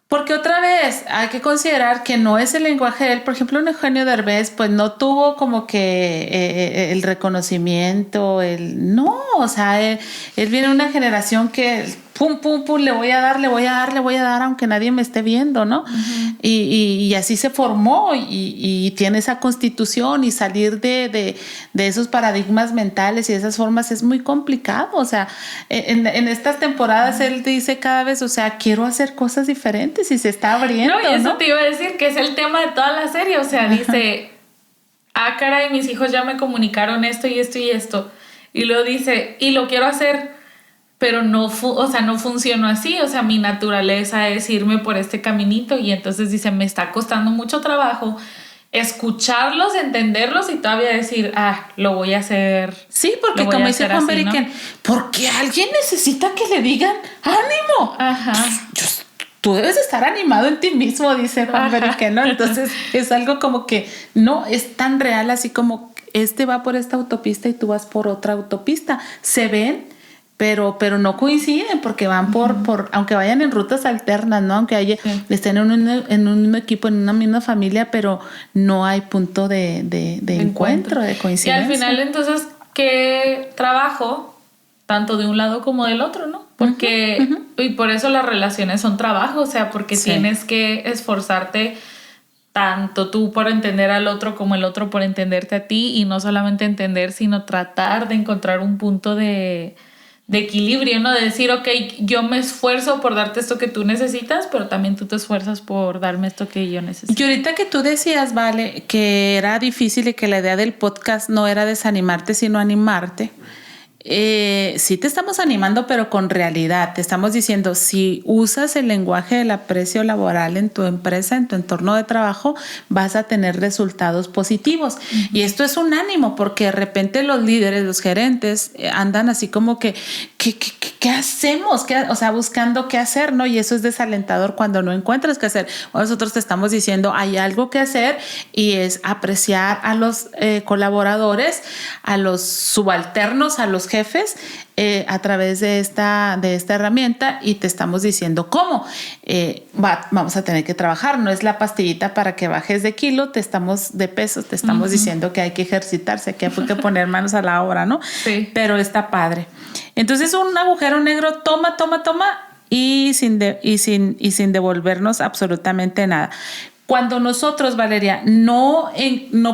Porque otra vez, hay que considerar que no es el lenguaje de él. Por ejemplo, un Eugenio Derbez, pues no tuvo como que el reconocimiento, no, o sea, él viene de una generación que pum, le voy a dar, aunque nadie me esté viendo, ¿no? Uh-huh. Y así se formó y tiene esa constitución y salir de esos paradigmas mentales y esas formas es muy complicado. O sea, en estas temporadas uh-huh. él dice cada vez, o sea, quiero hacer cosas diferentes y se está abriendo, ¿no? Y eso te iba a decir que es el tema de toda la serie, o sea, dice, caray, mis hijos ya me comunicaron esto y esto y esto. Y luego dice, y lo quiero hacer, pero no funcionó así, o sea, mi naturaleza es irme por este caminito y entonces dice, me está costando mucho trabajo escucharlos, entenderlos y todavía decir, lo voy a hacer. Sí, porque como dice Juan Beriken, ¿no? Porque alguien necesita que le digan, ¡ánimo! Ajá. Tú debes estar animado en ti mismo, dice Juan Beriken, ¿no? Entonces es algo como que no es tan real, así como va por esta autopista y tú vas por otra autopista. Se ven, pero no coinciden porque van por aunque vayan en rutas alternas, ¿no? Aunque estén en un mismo equipo, en una misma familia, pero no hay punto de encuentro, de coincidencia. Y al final, entonces, ¿qué trabajo? Tanto de un lado como del otro, ¿no? Porque, uh-huh. Y por eso las relaciones son trabajo, o sea, porque tienes que esforzarte tanto tú por entender al otro como el otro por entenderte a ti y no solamente entender, sino tratar de encontrar un punto de equilibrio, ¿no? De decir, ok, yo me esfuerzo por darte esto que tú necesitas, pero también tú te esfuerzas por darme esto que yo necesito. Y ahorita que tú decías, Vale, que era difícil y que la idea del podcast no era desanimarte, sino animarte. sí te estamos animando, pero con realidad. Te estamos diciendo, si usas el lenguaje del aprecio laboral en tu empresa, en tu entorno de trabajo, vas a tener resultados positivos. Y esto es un ánimo, porque de repente los líderes, los gerentes, andan así como que ¿qué hacemos? O sea, buscando qué hacer, ¿no? Y eso es desalentador cuando no encuentras qué hacer. Nosotros te estamos diciendo, hay algo que hacer, y es apreciar a los colaboradores, a los subalternos, a los jefes, a través de esta herramienta, y te estamos diciendo cómo. Vamos a tener que trabajar, no es la pastillita para que bajes de kilo, te estamos diciendo que hay que ejercitarse, que hay que poner manos a la obra, ¿no? Sí. Pero está padre. Entonces un agujero negro toma y sin devolvernos absolutamente nada. Cuando nosotros, Valeria, no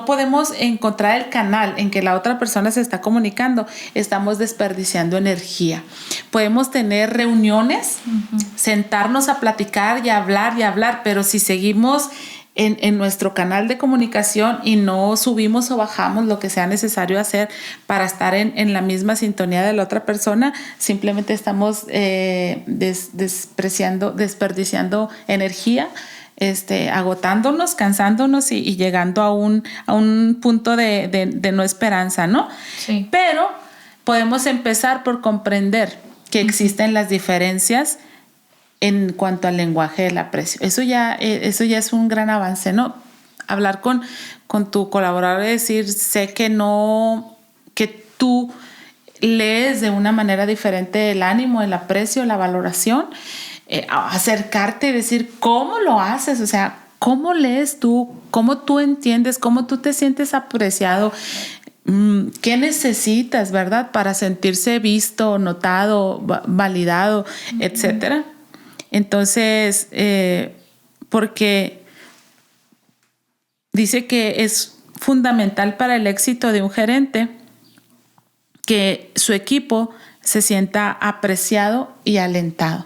podemos encontrar el canal en que la otra persona se está comunicando, estamos desperdiciando energía. Podemos tener reuniones, sentarnos a platicar y hablar, pero si seguimos en nuestro canal de comunicación y no subimos o bajamos lo que sea necesario hacer para estar en la misma sintonía de la otra persona, simplemente estamos desperdiciando energía, agotándonos, cansándonos y llegando a un punto de no esperanza, ¿no? Sí. Pero podemos empezar por comprender que existen las diferencias en cuanto al lenguaje del aprecio. Eso ya es un gran avance, ¿no? Hablar con tu colaborador y decir, sé que tú lees de una manera diferente el ánimo, el aprecio, la valoración, acercarte y decir, ¿cómo lo haces? O sea, ¿cómo lees tú? ¿Cómo tú entiendes? ¿Cómo tú te sientes apreciado? ¿Qué necesitas, verdad? Para sentirse visto, notado, validado, etcétera. Entonces, porque dice que es fundamental para el éxito de un gerente que su equipo se sienta apreciado y alentado.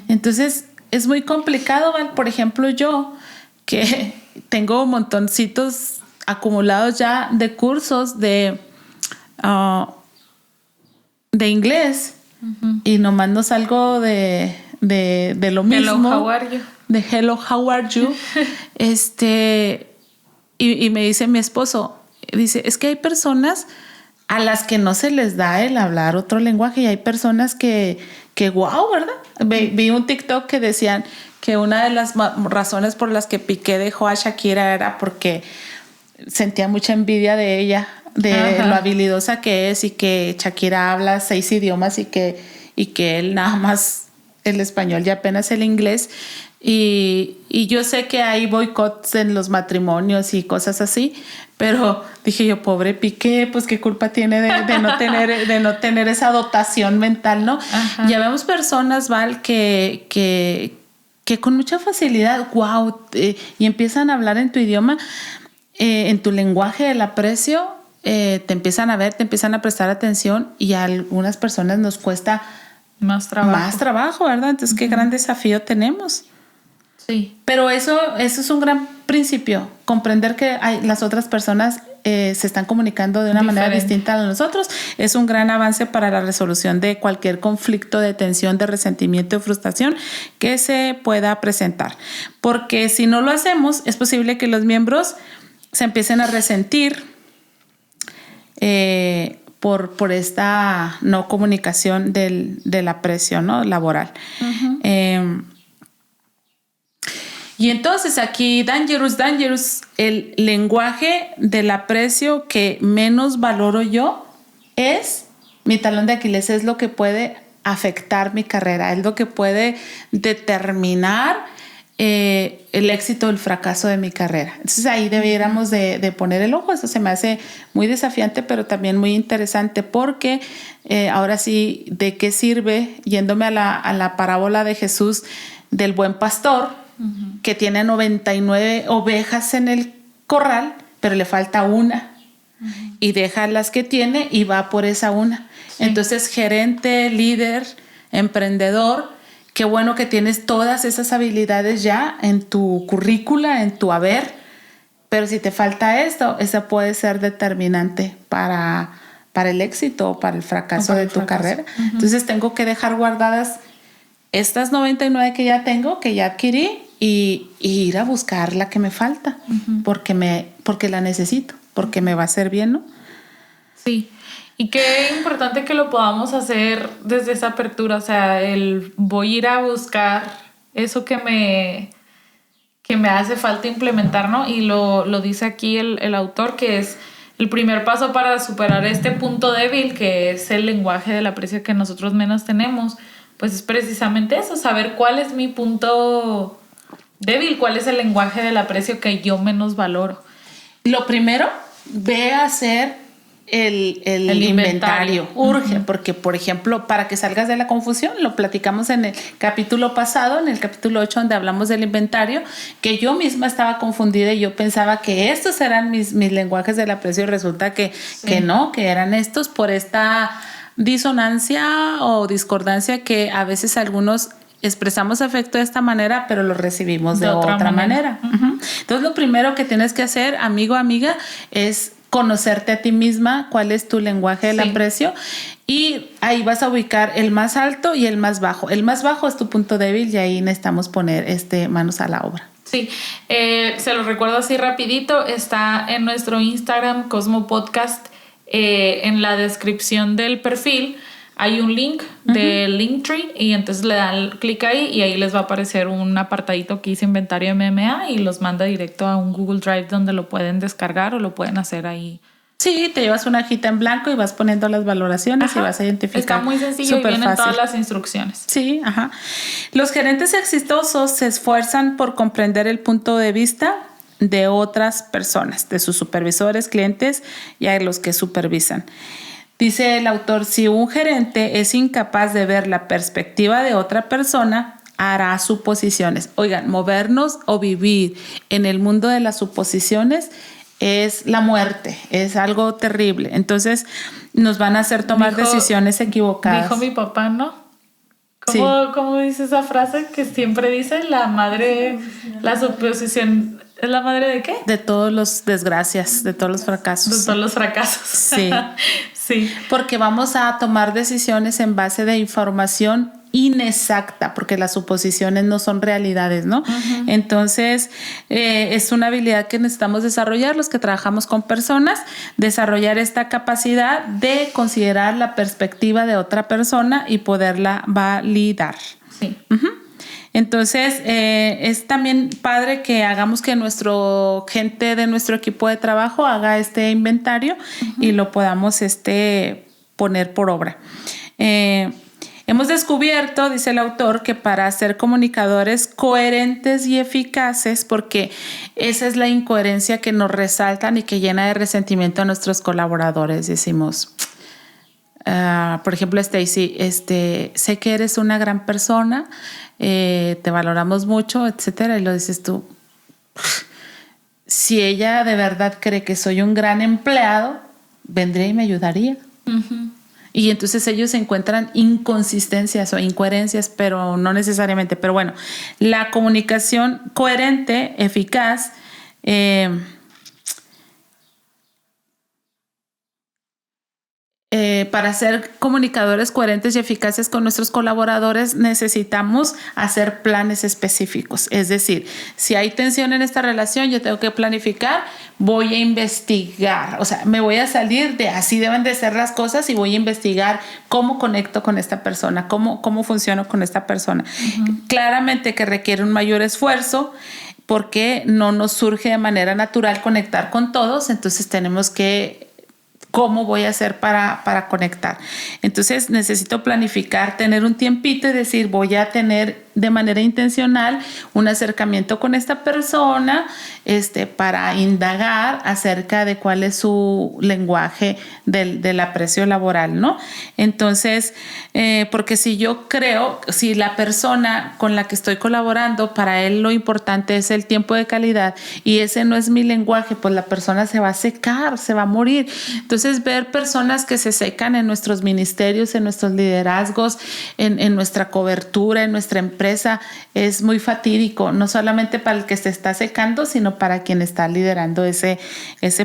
Entonces, es muy complicado, ¿vale? Por ejemplo, yo, que tengo montoncitos acumulados ya de cursos de inglés, y nomás no salgo de lo mismo. Hello, how are you? De hello, how are you? Y me dice mi esposo, dice, es que hay personas a las que no se les da el hablar otro lenguaje, y hay personas que wow, ¿verdad? Vi un TikTok que decían que una de las razones por las que Piqué dejó a Shakira era porque sentía mucha envidia de ella, de lo habilidosa que es, y que Shakira habla 6 idiomas y que él nada más el español y apenas el inglés. Y yo sé que hay boicots en los matrimonios y cosas así, pero dije yo, pobre Piqué, pues qué culpa tiene de no tener esa dotación mental, ¿no? Ya vemos personas, Val, que con mucha facilidad, wow, y empiezan a hablar en tu idioma, en tu lenguaje del aprecio, te empiezan a ver, te empiezan a prestar atención, y a algunas personas nos cuesta más trabajo, ¿verdad? Entonces, qué gran desafío tenemos. Sí. Pero eso es un gran principio, comprender que las otras personas se están comunicando de una manera distinta a nosotros. Es un gran avance para la resolución de cualquier conflicto de tensión, de resentimiento o frustración que se pueda presentar. Porque si no lo hacemos, es posible que los miembros se empiecen a resentir por esta no comunicación del aprecio, ¿no? Laboral. Y entonces aquí, dangerous, el lenguaje del aprecio que menos valoro yo es mi talón de Aquiles, es lo que puede afectar mi carrera, es lo que puede determinar el éxito o el fracaso de mi carrera. Entonces ahí debiéramos de poner el ojo. Eso se me hace muy desafiante, pero también muy interesante, porque ahora sí, ¿de qué sirve, yéndome a la parábola de Jesús del buen pastor, que tiene 99 ovejas en el corral, pero le falta una, y deja las que tiene y va por esa una? Sí. Entonces, gerente, líder, emprendedor, qué bueno que tienes todas esas habilidades ya en tu currícula, en tu haber, pero si te falta esto, esa puede ser determinante para para el éxito o para el fracaso de tu carrera. Entonces tengo que dejar guardadas estas 99 que ya tengo, que ya adquirí, y ir a buscar la que me falta, porque la necesito, porque me va a hacer bien, ¿no? Sí. Y qué importante que lo podamos hacer desde esa apertura, o sea, voy a ir a buscar eso que me hace falta implementar, ¿no? Y lo dice aquí el autor, que es el primer paso para superar este punto débil, que es el lenguaje del aprecio que nosotros menos tenemos, pues es precisamente eso, saber cuál es mi punto débil, cuál es el lenguaje del aprecio que yo menos valoro. Lo primero, ve a hacer el inventario. Urge, porque, por ejemplo, para que salgas de la confusión, lo platicamos en el capítulo pasado, en el capítulo 8, donde hablamos del inventario, que yo misma estaba confundida y yo pensaba que estos eran mis lenguajes del aprecio, y resulta que no, que eran estos, por esta disonancia o discordancia que a veces algunos expresamos afecto de esta manera, pero lo recibimos de otra manera. Entonces, lo primero que tienes que hacer, amigo, amiga, es conocerte a ti misma, cuál es tu lenguaje del aprecio, y ahí vas a ubicar el más alto y el más bajo. El más bajo es tu punto débil y ahí necesitamos poner manos a la obra. Sí, se lo recuerdo así rapidito, está en nuestro Instagram, Cosmo Podcast, en la descripción del perfil hay un link del Linktree y entonces le dan clic ahí y ahí les va a aparecer un apartadito que dice inventario MMA y los manda directo a un Google Drive donde lo pueden descargar o lo pueden hacer ahí. Sí, te llevas una hojita en blanco y vas poniendo las valoraciones y vas a identificar. Está muy sencillo y vienen todas las instrucciones. Sí, Los gerentes exitosos se esfuerzan por comprender el punto de vista de otras personas, de sus supervisores, clientes y a los que supervisan. Dice el autor, si un gerente es incapaz de ver la perspectiva de otra persona, hará suposiciones. Oigan, movernos o vivir en el mundo de las suposiciones es la muerte, es algo terrible. Entonces, nos van a hacer tomar decisiones equivocadas. Dijo mi papá, ¿no? ¿Cómo dice esa frase que siempre dice? La suposición... ¿Es la madre de qué? De todos los desgracias, de todos los fracasos. De todos los fracasos. Sí. Sí. Porque vamos a tomar decisiones en base de información inexacta, porque las suposiciones no son realidades, ¿no? Entonces, es una habilidad que necesitamos desarrollar los que trabajamos con personas, desarrollar esta capacidad de considerar la perspectiva de otra persona y poderla validar. Sí. Entonces, es también padre que hagamos que gente de nuestro equipo de trabajo haga este inventario y lo podamos poner por obra. Hemos descubierto, dice el autor, que para ser comunicadores coherentes y eficaces, porque esa es la incoherencia que nos resaltan y que llena de resentimiento a nuestros colaboradores, decimos... por ejemplo, Stacy, sé que eres una gran persona, te valoramos mucho, etcétera, y lo dices tú. Si ella de verdad cree que soy un gran empleado, vendría y me ayudaría. Y entonces ellos encuentran inconsistencias o incoherencias, pero no necesariamente. Pero bueno, la comunicación coherente, eficaz, para ser comunicadores coherentes y eficaces con nuestros colaboradores necesitamos hacer planes específicos. Es decir, si hay tensión en esta relación, yo tengo que planificar, voy a investigar, o sea, me voy a salir de así deben de ser las cosas y voy a investigar cómo conecto con esta persona, cómo funciono con esta persona. Claramente que requiere un mayor esfuerzo porque no nos surge de manera natural conectar con todos, entonces tenemos que ¿cómo voy a hacer para conectar? Entonces necesito planificar, tener un tiempito y decir, voy a tener de manera intencional un acercamiento con esta persona para indagar acerca de cuál es su lenguaje del aprecio laboral, ¿no? Entonces, porque si la persona con la que estoy colaborando, para él lo importante es el tiempo de calidad y ese no es mi lenguaje, pues la persona se va a secar, se va a morir. Entonces, ver personas que se secan en nuestros ministerios, en nuestros liderazgos, en nuestra cobertura, en nuestra empresa, empresa es muy fatídico, no solamente para el que se está secando, sino para quien está liderando ese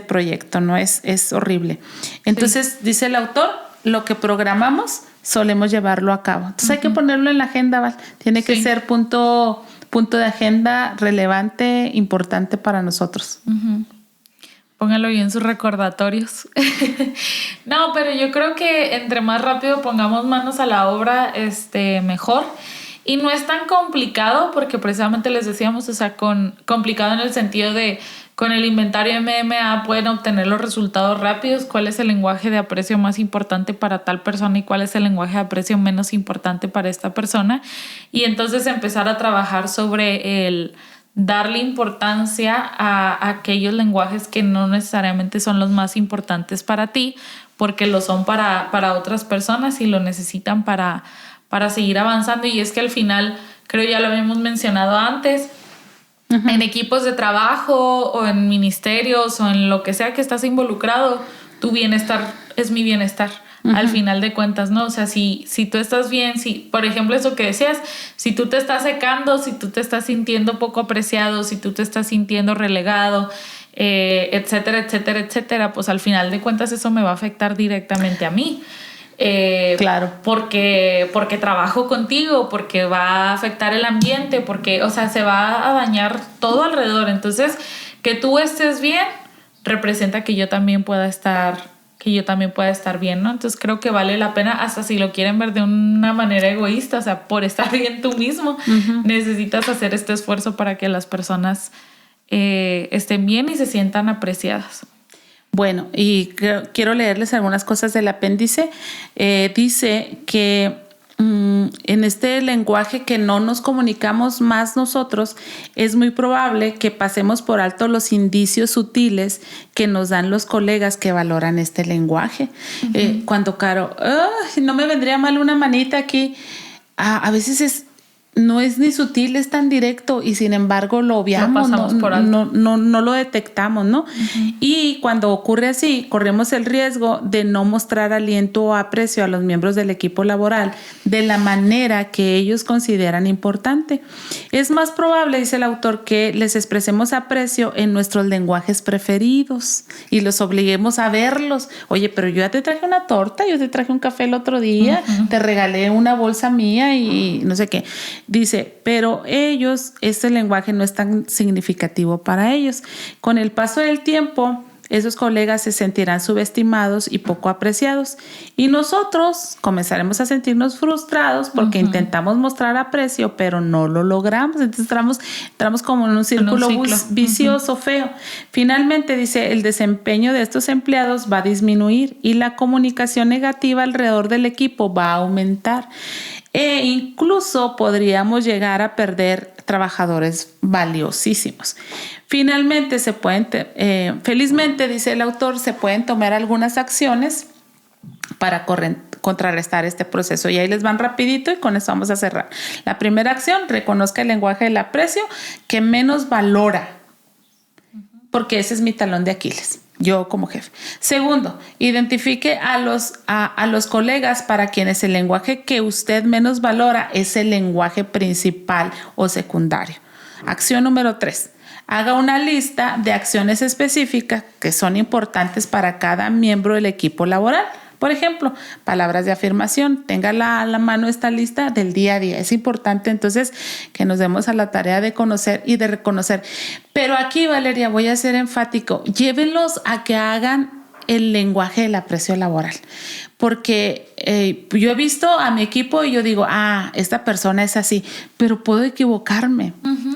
proyecto, ¿no? Es horrible. Entonces, dice el autor, lo que programamos solemos llevarlo a cabo. Entonces hay que ponerlo en la agenda, Val. Tiene que ser punto de agenda relevante, importante para nosotros. Póngalo bien en sus recordatorios. No, pero yo creo que entre más rápido pongamos manos a la obra, mejor. Y no es tan complicado porque precisamente les decíamos, o sea, complicado en el sentido de con el inventario MMA pueden obtener los resultados rápidos, cuál es el lenguaje de aprecio más importante para tal persona y cuál es el lenguaje de aprecio menos importante para esta persona. Y entonces empezar a trabajar sobre el darle importancia a aquellos lenguajes que no necesariamente son los más importantes para ti, porque lo son para otras personas y lo necesitan para seguir avanzando. Y es que al final, creo ya lo habíamos mencionado antes, en equipos de trabajo o en ministerios o en lo que sea que estás involucrado, tu bienestar es mi bienestar. Al final de cuentas, ¿no? O sea, si tú estás bien, si, por ejemplo, eso que decías, si tú te estás secando, si tú te estás sintiendo poco apreciado, si tú te estás sintiendo relegado, etcétera, etcétera, etcétera, pues al final de cuentas eso me va a afectar directamente a mí. Claro. Porque trabajo contigo, porque va a afectar el ambiente, porque, o sea, se va a dañar todo alrededor. Entonces, que tú estés bien representa que yo también pueda estar bien, ¿no? Entonces creo que vale la pena, hasta si lo quieren ver de una manera egoísta, o sea, por estar bien tú mismo, necesitas hacer este esfuerzo para que las personas estén bien y se sientan apreciadas. Bueno, y quiero leerles algunas cosas del apéndice. Dice que en este lenguaje que no nos comunicamos más nosotros, es muy probable que pasemos por alto los indicios sutiles que nos dan los colegas que valoran este lenguaje. Cuando Caro, no me vendría mal una manita aquí, a veces no es ni sutil, es tan directo y sin embargo lo obviamos, no lo detectamos, ¿no? Y cuando ocurre así, corremos el riesgo de no mostrar aliento o aprecio a los miembros del equipo laboral de la manera que ellos consideran importante. Es más probable, dice el autor, que les expresemos aprecio en nuestros lenguajes preferidos y los obliguemos a verlos. Oye, pero yo ya te traje una torta, yo te traje un café el otro día, te regalé una bolsa mía y no sé qué. Dice, pero ellos, este lenguaje no es tan significativo para ellos. Con el paso del tiempo, esos colegas se sentirán subestimados y poco apreciados. Y nosotros comenzaremos a sentirnos frustrados porque intentamos mostrar aprecio, pero no lo logramos. Entonces entramos como en un círculo vicioso, feo. Finalmente, dice, el desempeño de estos empleados va a disminuir y la comunicación negativa alrededor del equipo va a aumentar. E incluso podríamos llegar a perder trabajadores valiosísimos. Finalmente, felizmente, dice el autor, se pueden tomar algunas acciones para contrarrestar este proceso. Y ahí les van rapidito y con eso vamos a cerrar. La primera acción, reconozca el lenguaje del aprecio que menos valora, porque ese es mi talón de Aquiles. Yo como jefe. Segundo, identifique a los colegas para quienes el lenguaje que usted menos valora es el lenguaje principal o secundario. Acción número 3. Haga una lista de acciones específicas que son importantes para cada miembro del equipo laboral. Por ejemplo, palabras de afirmación. Tenga a la mano esta lista del día a día. Es importante entonces que nos demos a la tarea de conocer y de reconocer. Pero aquí, Valeria, voy a ser enfático. Llévenlos a que hagan el lenguaje del aprecio laboral. Porque yo he visto a mi equipo y yo digo, esta persona es así, pero puedo equivocarme.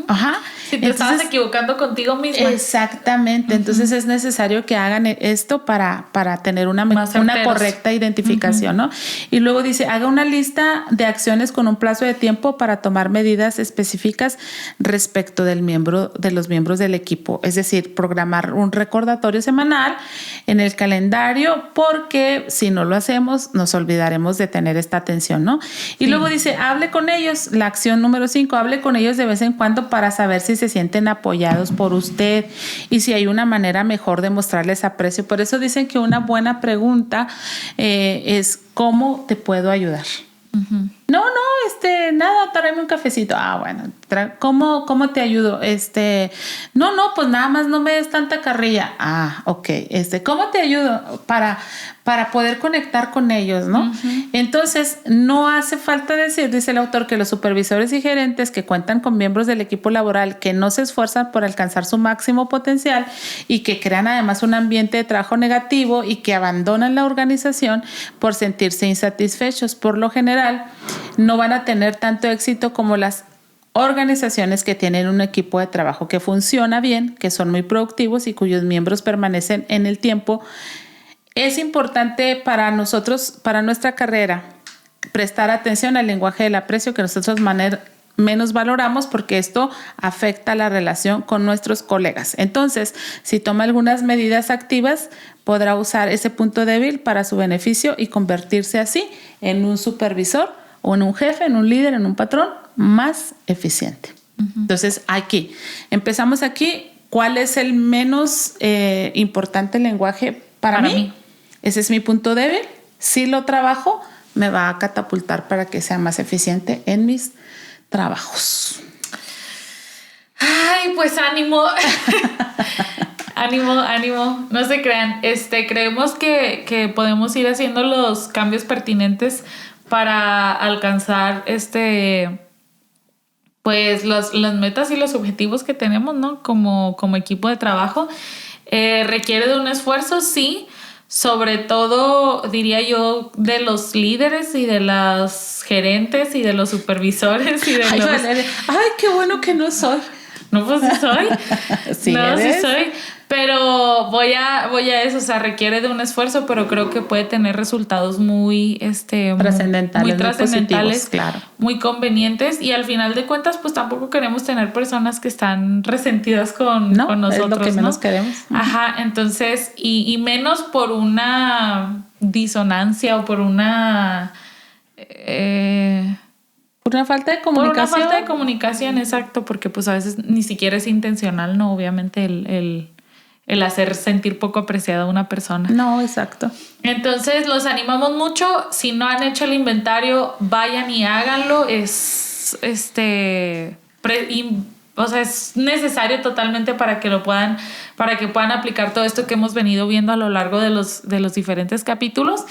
Ajá. Si te estabas equivocando contigo misma. Exactamente. Entonces es necesario que hagan esto para tener una correcta identificación, ¿no? Y luego dice, haga una lista de acciones con un plazo de tiempo para tomar medidas específicas respecto de los miembros del equipo. Es decir, programar un recordatorio semanal en el calendario, porque si no lo hacemos, nos olvidaremos de tener esta atención, ¿no? Y luego dice, hable con ellos. La acción número 5, hable con ellos de vez en cuando para saber si se sienten apoyados por usted y si hay una manera mejor de mostrarles aprecio. Por eso dicen que una buena pregunta es ¿cómo te puedo ayudar? No, nada, tráeme un cafecito. Ah, bueno, ¿cómo te ayudo? No, pues nada más no me des tanta carrilla. Ah, ok. ¿Cómo te ayudo? Para poder conectar con ellos, ¿no? Uh-huh. Entonces, no hace falta decir, dice el autor, que los supervisores y gerentes que cuentan con miembros del equipo laboral que no se esfuerzan por alcanzar su máximo potencial y que crean además un ambiente de trabajo negativo y que abandonan la organización por sentirse insatisfechos. Por lo general, no van a tener tanto éxito como las organizaciones que tienen un equipo de trabajo que funciona bien, que son muy productivos y cuyos miembros permanecen en el tiempo. Es importante para nosotros, para nuestra carrera, prestar atención al lenguaje del aprecio que nosotros menos valoramos, porque esto afecta la relación con nuestros colegas. Entonces, si toma algunas medidas activas, podrá usar ese punto débil para su beneficio y convertirse así en un supervisor o en un jefe, en un líder, en un patrón más eficiente. Uh-huh. Entonces, empezamos aquí. ¿Cuál es el menos importante lenguaje para mí? Ese es mi punto débil. Si lo trabajo, me va a catapultar para que sea más eficiente en mis trabajos. Ay, pues ánimo. ánimo. No se crean. Creemos que podemos ir haciendo los cambios pertinentes para alcanzar pues las metas y los objetivos que tenemos, ¿no? Como equipo de trabajo. Requiere de un esfuerzo, sí. Sobre todo, diría yo, de los líderes y de los gerentes y de los supervisores y de Ay, qué bueno que no soy. No, pues sí soy. Sí, no, sí soy. Pero voy a eso, o sea, requiere de un esfuerzo, pero creo que puede tener resultados muy trascendentales, claro, muy convenientes, y al final de cuentas, pues tampoco queremos tener personas que están resentidas con nosotros, es lo que menos queremos. Ajá, entonces, y menos por una disonancia o por una falta de comunicación. Por una falta de comunicación, exacto, porque pues a veces ni siquiera es intencional, ¿no? Obviamente el hacer sentir poco apreciada a una persona. No, exacto. Entonces los animamos mucho. Si no han hecho el inventario, vayan y háganlo. Es necesario totalmente para que puedan aplicar todo esto que hemos venido viendo a lo largo de los diferentes capítulos.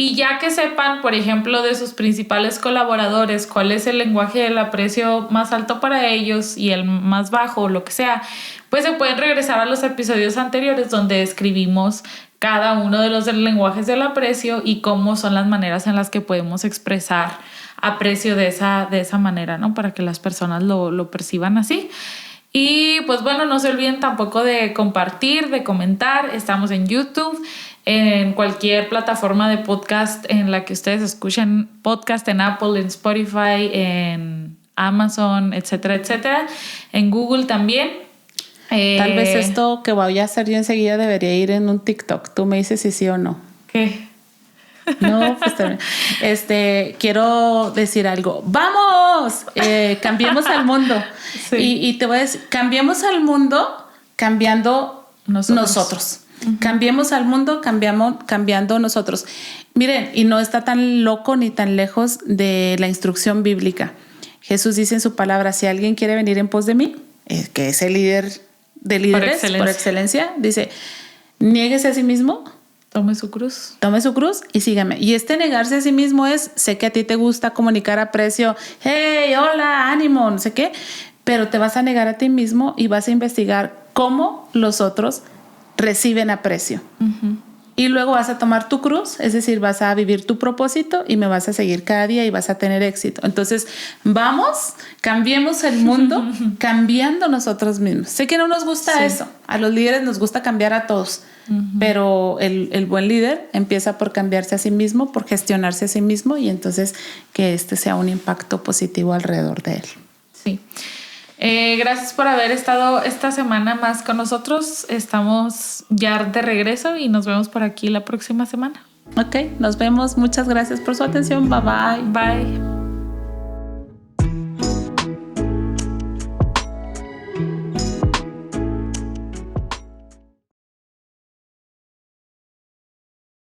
Y ya que sepan, por ejemplo, de sus principales colaboradores, cuál es el lenguaje del aprecio más alto para ellos y el más bajo, o lo que sea, pues se pueden regresar a los episodios anteriores donde describimos cada uno de los lenguajes del aprecio y cómo son las maneras en las que podemos expresar aprecio de esa manera, ¿no? Para que las personas lo perciban así. Y pues bueno, no se olviden tampoco de compartir, de comentar. Estamos en YouTube, en cualquier plataforma de podcast en la que ustedes escuchen podcast, en Apple, en Spotify, en Amazon, etcétera, etcétera. En Google también. Tal vez esto que voy a hacer yo enseguida debería ir en un TikTok. Tú me dices si sí o no. ¿Qué? No, pues también. Quiero decir algo. ¡Vamos! Cambiemos al mundo. Sí. Y te voy a decir, cambiemos al mundo cambiando nosotros. Uh-huh. Cambiemos al mundo cambiando nosotros. Miren, y no está tan loco ni tan lejos de la instrucción bíblica. Jesús dice en su palabra, si alguien quiere venir en pos de mí, que es el líder de líderes por excelencia, dice, niéguese a sí mismo. Tome su cruz y sígame. Y negarse a sí mismo sé que a ti te gusta comunicar aprecio. Hey, hola, ánimo, no sé qué. Pero te vas a negar a ti mismo y vas a investigar cómo los otros reciben aprecio. Uh-huh. Y luego vas a tomar tu cruz, es decir, vas a vivir tu propósito y me vas a seguir cada día y vas a tener éxito. Entonces, cambiemos el mundo cambiando nosotros mismos. Sé que no nos gusta eso. A los líderes nos gusta cambiar a todos. Uh-huh. Pero el buen líder empieza por cambiarse a sí mismo, por gestionarse a sí mismo y entonces que sea un impacto positivo alrededor de él. Sí. Gracias por haber estado esta semana más con nosotros. Estamos ya de regreso y nos vemos por aquí la próxima semana. Ok, nos vemos. Muchas gracias por su atención. Bye bye. Bye.